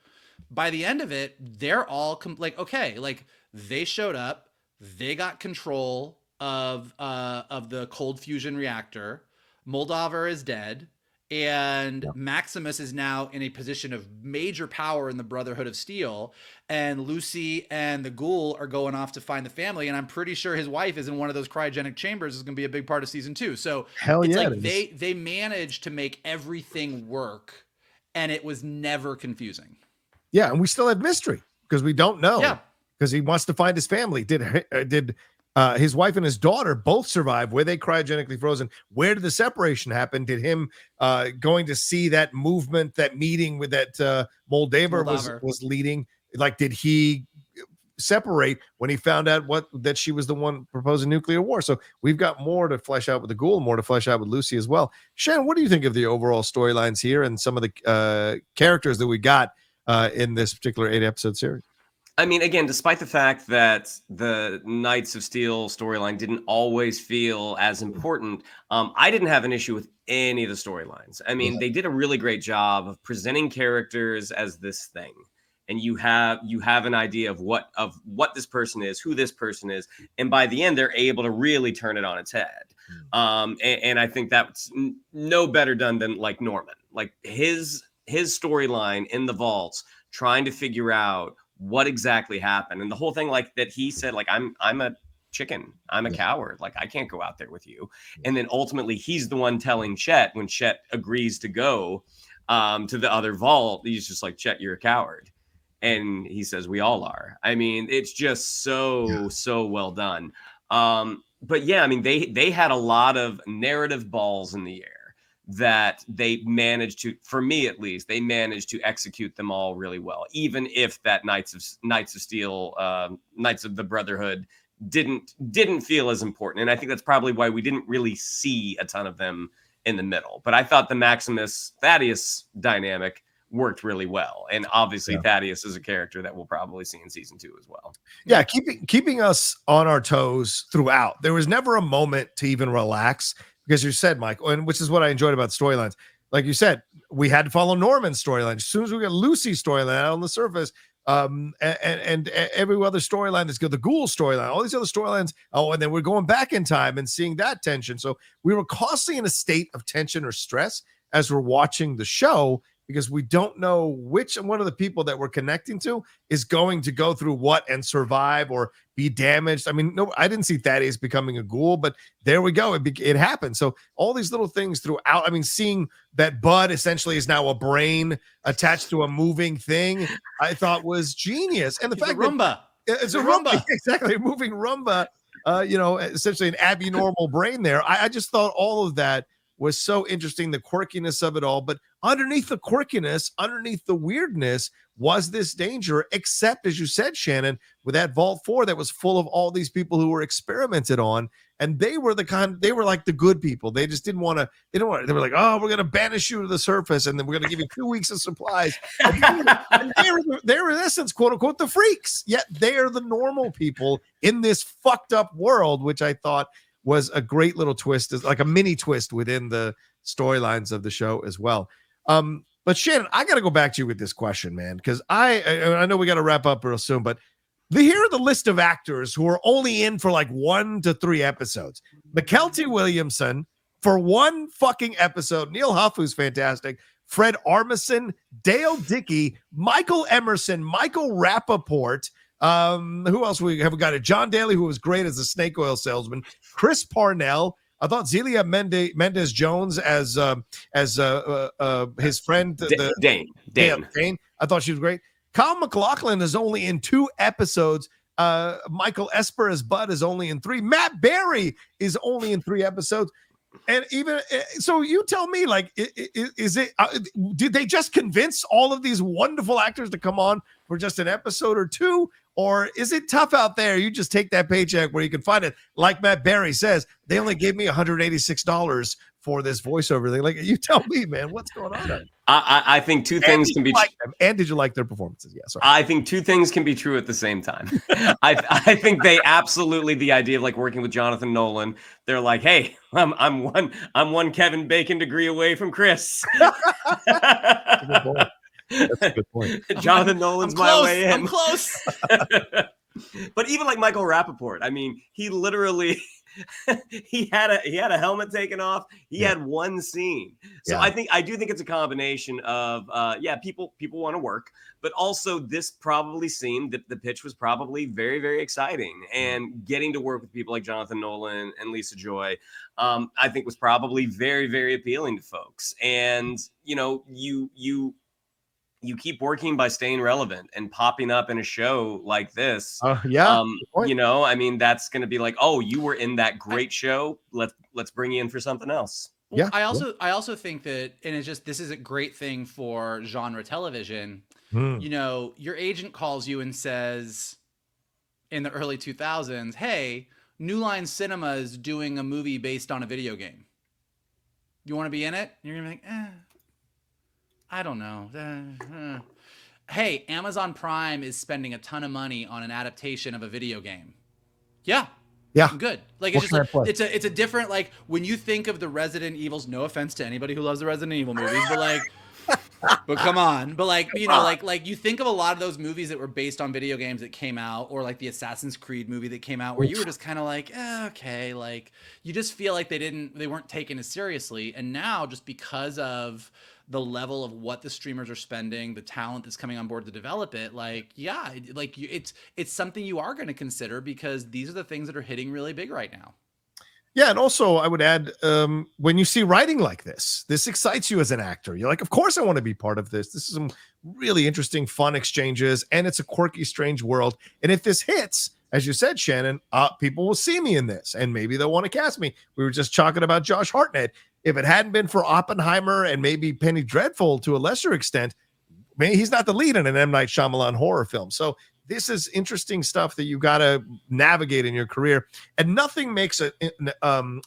B: by the end of it, they're all like, okay, like they showed up, they got control of the cold fusion reactor, Moldaver is dead, and Maximus is now in a position of major power in the Brotherhood of Steel, and Lucy and the Ghoul are going off to find the family, and I'm pretty sure his wife is in one of those cryogenic chambers. Is going to be a big part of season 2. So they managed to make everything work, and it was never confusing.
A: Yeah, and we still have mystery because we don't know.
B: Yeah,
A: because he wants to find his family. Did his wife and his daughter both survive? Were they cryogenically frozen? Where did the separation happen? Did him going to see that movement, that meeting with that Moldaver was leading? Like, did he separate when he found out that she was the one proposing nuclear war? So we've got more to flesh out with the Ghoul, more to flesh out with Lucy as well. Shannon, what do you think of the overall storylines here and some of the characters that we got in this particular 8-episode series?
C: I mean, again, despite the fact that the Knights of Steel storyline didn't always feel as important, I didn't have an issue with any of the storylines. I mean, they did a really great job of presenting characters as this thing, and you have an idea of what this person is, who this person is, and by the end, they're able to really turn it on its head. And I think that's no better done than like Norman, like his storyline in the vaults, trying to figure out what exactly happened, and the whole thing, like that he said, like I'm a chicken, I'm a coward, like I can't go out there with you. And then ultimately he's the one telling Chet, when Chet agrees to go to the other vault, he's just like, Chet, you're a coward. And he says, we all are. I mean, it's just so well done. But yeah, I mean, they had a lot of narrative balls in the air that they managed to, for me at least, they managed to execute them all really well. Even if that Knights of Steel, Knights of the Brotherhood didn't feel as important, and I think that's probably why we didn't really see a ton of them in the middle. But I thought the Maximus Thaddeus dynamic worked really well, and obviously Thaddeus is a character that we'll probably see in season 2 as well.
A: Yeah, keeping us on our toes throughout. There was never a moment to even relax. Because you said, Michael, and which is what I enjoyed about storylines. Like you said, we had to follow Norman's storyline. As soon as we got Lucy's storyline out on the surface, and every other storyline that's good, the Ghoul storyline, all these other storylines. Oh, and then we're going back in time and seeing that tension. So we were constantly in a state of tension or stress as we're watching the show, because we don't know which one of the people that we're connecting to is going to go through what and survive or be damaged. I mean, no, I didn't see Thaddeus becoming a Ghoul, but there we go. It happened. So all these little things throughout, I mean, seeing that Bud essentially is now a brain attached to a moving thing, I thought was genius. And the fact
B: Roomba.
A: That it's a Roomba, exactly, a moving Roomba, essentially an abnormal brain there. I just thought all of that was so interesting, the quirkiness of it all. But underneath the quirkiness, underneath the weirdness, was this danger, except, as you said, Shannon, with that Vault 4 that was full of all these people who were experimented on. and they were like the good people. They just didn't want to. They were like, oh, we're going to banish you to the surface, and then we're going to give you 2 weeks of supplies. And they're in essence, quote unquote, the freaks. Yet they are the normal people in this fucked up world, which I thought was a great little twist, is like a mini twist within the storylines of the show as well. But Shannon, I got to go back to you with this question, man, because I know we got to wrap up real soon, but here are the list of actors who are only in for like 1 to 3 episodes. McKelty Williamson for 1 fucking episode. Neil Huff, who's fantastic. Fred Armisen, Dale Dickey, Michael Emerson, Michael Rappaport. Who else we have got? John Daly, who was great as a snake oil salesman. Chris Parnell. I thought Zelia Mendez Jones as his friend Dane. I thought she was great. Kyle MacLachlan is only in 2 episodes. Michael Esper as Bud is only in 3. Matt Berry is only in 3 episodes. And even so, you tell me, like, is it? Did they just convince all of these wonderful actors to come on for just an episode or 2? Or is it tough out there? You just take that paycheck where you can find it. Like Matt Berry says, they only gave me $186 for this voiceover thing. Like, you tell me, man, what's going on?
C: I think 2 things can be.
A: And did you like their performances? Yeah, sorry.
C: I think 2 things can be true at the same time. I think they absolutely, the idea of like working with Jonathan Nolan, they're like, hey, I'm one Kevin Bacon degree away from Chris.
A: That's a good point.
C: Jonathan Nolan's my way in.
B: I'm close.
C: But even like Michael Rappaport, I mean, he literally he had a helmet taken off. He had 1 scene. So I do think it's a combination of people want to work, but also this probably seemed that the pitch was probably very, very exciting, and getting to work with people like Jonathan Nolan and Lisa Joy, I think was probably very, very appealing to folks. And you keep working by staying relevant and popping up in a show like this.
A: I
C: mean, that's going to be like, oh, you were in that great show. Let's bring you in for something else.
B: Well, I also think that, and it's just, this is a great thing for genre television. Your agent calls you and says in the early 2000s, hey, New Line Cinema is doing a movie based on a video game. You want to be in it? And you're going to be like, I don't know. Hey, Amazon Prime is spending a ton of money on an adaptation of a video game. Yeah, good. Like, it's just like, it's a different, like, when you think of the Resident Evils, no offense to anybody who loves the Resident Evil movies, but like, but come on. But like, like you think of a lot of those movies that were based on video games that came out, or like the Assassin's Creed movie that came out, where you were just kind of like, okay, like you just feel like they weren't taken as seriously. And now, just because of the level of what the streamers are spending, the talent that's coming on board to develop it, it's something you are going to consider, because these are the things that are hitting really big right now.
A: Yeah, and also I would add, when you see writing like this excites you as an actor. You're like, of course I want to be part of this. This is some really interesting, fun exchanges, and it's a quirky, strange world. And if this hits, as you said, Shannon, people will see me in this, and maybe they'll want to cast me. We were just talking about Josh Hartnett. If it hadn't been for Oppenheimer and maybe Penny Dreadful to a lesser extent, maybe he's not the lead in an M. Night Shyamalan horror film. So this is interesting stuff that you got to navigate in your career. And nothing makes a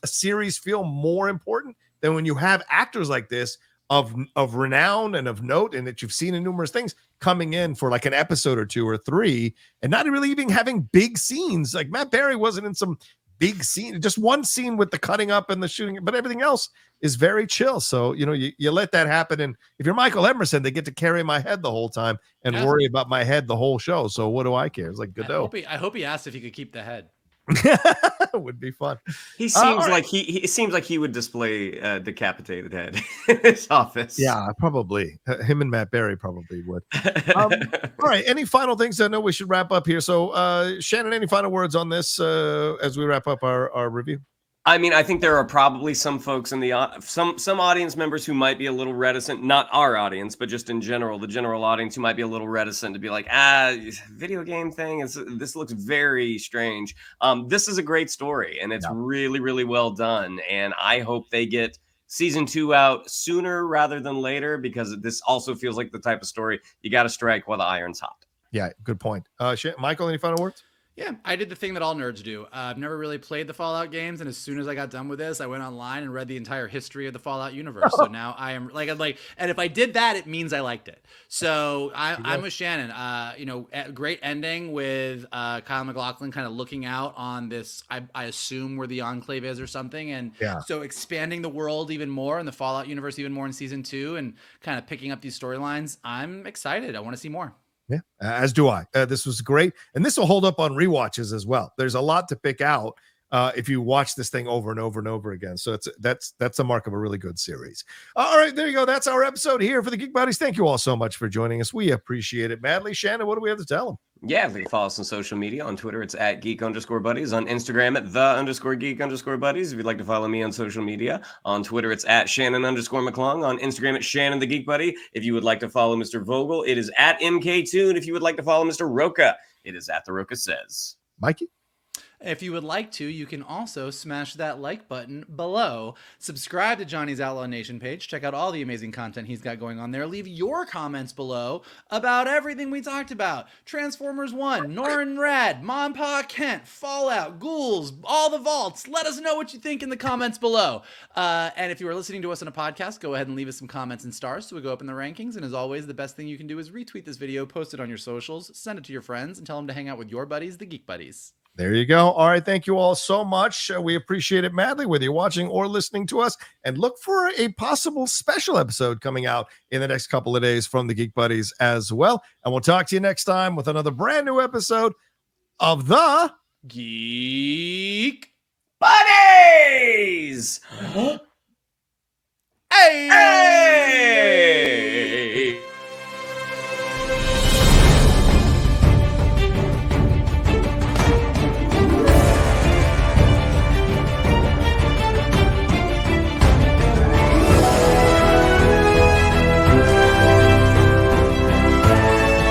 A: series feel more important than when you have actors like this of renown and of note, and that you've seen in numerous things, coming in for like an episode or 2 or 3, and not really even having big scenes. Like Matt Berry wasn't in some big scene, just 1 scene with the cutting up and the shooting, but everything else is very chill. So, you let that happen. And if you're Michael Emerson, they get to carry my head the whole time and worry about my head the whole show. So what do I care? It's like, good.
B: I hope he asked if he could keep the head.
A: It would be fun.
C: He seems like he seems like he would display a decapitated head in his office.
A: Yeah, probably. Him and Matt Berry probably would. All right. Any final things? I know we should wrap up here. So, Shannon, any final words on this as we wrap up our review?
C: I mean, I think there are probably some folks in the some audience members who might be a little reticent, not our audience, but just in general, the general audience who might be a little reticent to be like, video game thing this looks very strange. This is a great story, and it's really, really well done. And I hope they get season 2 out sooner rather than later, because this also feels like the type of story you got to strike while the iron's hot.
A: Yeah, good point. Michael, any final words?
B: Yeah, I did the thing that all nerds do. I've never really played the Fallout games, and as soon as I got done with this, I went online and read the entire history of the Fallout universe. So now I am like, and if I did that, it means I liked it. So I'm with Shannon. A great ending with Kyle MacLachlan kind of looking out on this. I assume where the Enclave is or something, and so expanding the world even more and the Fallout universe even more in season 2, and kind of picking up these storylines. I'm excited. I want to see more.
A: Yeah, as do I. This was great, and this will hold up on rewatches as well. There's a lot to pick out if you watch this thing over and over and over again. So that's a mark of a really good series. All right, there you go. That's our episode here for the Geek Buddies. Thank you all so much for joining us. We appreciate it madly. Shannon, what do we have to tell them?
C: Yeah, they can follow us on social media. On Twitter, it's at geek_buddies. On Instagram, at _geek_buddies. If you'd like to follow me on social media, on Twitter, it's at Shannon_McClung. On Instagram, it's Shannon the Geek Buddy. If you would like to follow Mr. Vogel, it is at MK2. If you would like to follow Mr. Rocha, it is at The Rocha Says.
A: Mikey?
B: If you would like to, you can also smash that like button below. Subscribe to Johnny's Outlaw Nation page. Check out all the amazing content he's got going on there. Leave your comments below about everything we talked about. Transformers 1, Norrin Radd, Mom Pa Kent, Fallout, Ghouls, all the vaults. Let us know what you think in the comments below. And if you are listening to us on a podcast, go ahead and leave us some comments and stars so we go up in the rankings. And as always, the best thing you can do is retweet this video, post it on your socials, send it to your friends, and tell them to hang out with your buddies, the Geek Buddies.
A: There you go. All right. Thank you all so much. We appreciate it madly, whether you're watching or listening to us. And look for a possible special episode coming out in the next couple of days from the Geek Buddies as well. And we'll talk to you next time with another brand new episode of the
C: Geek Buddies.
B: Hey!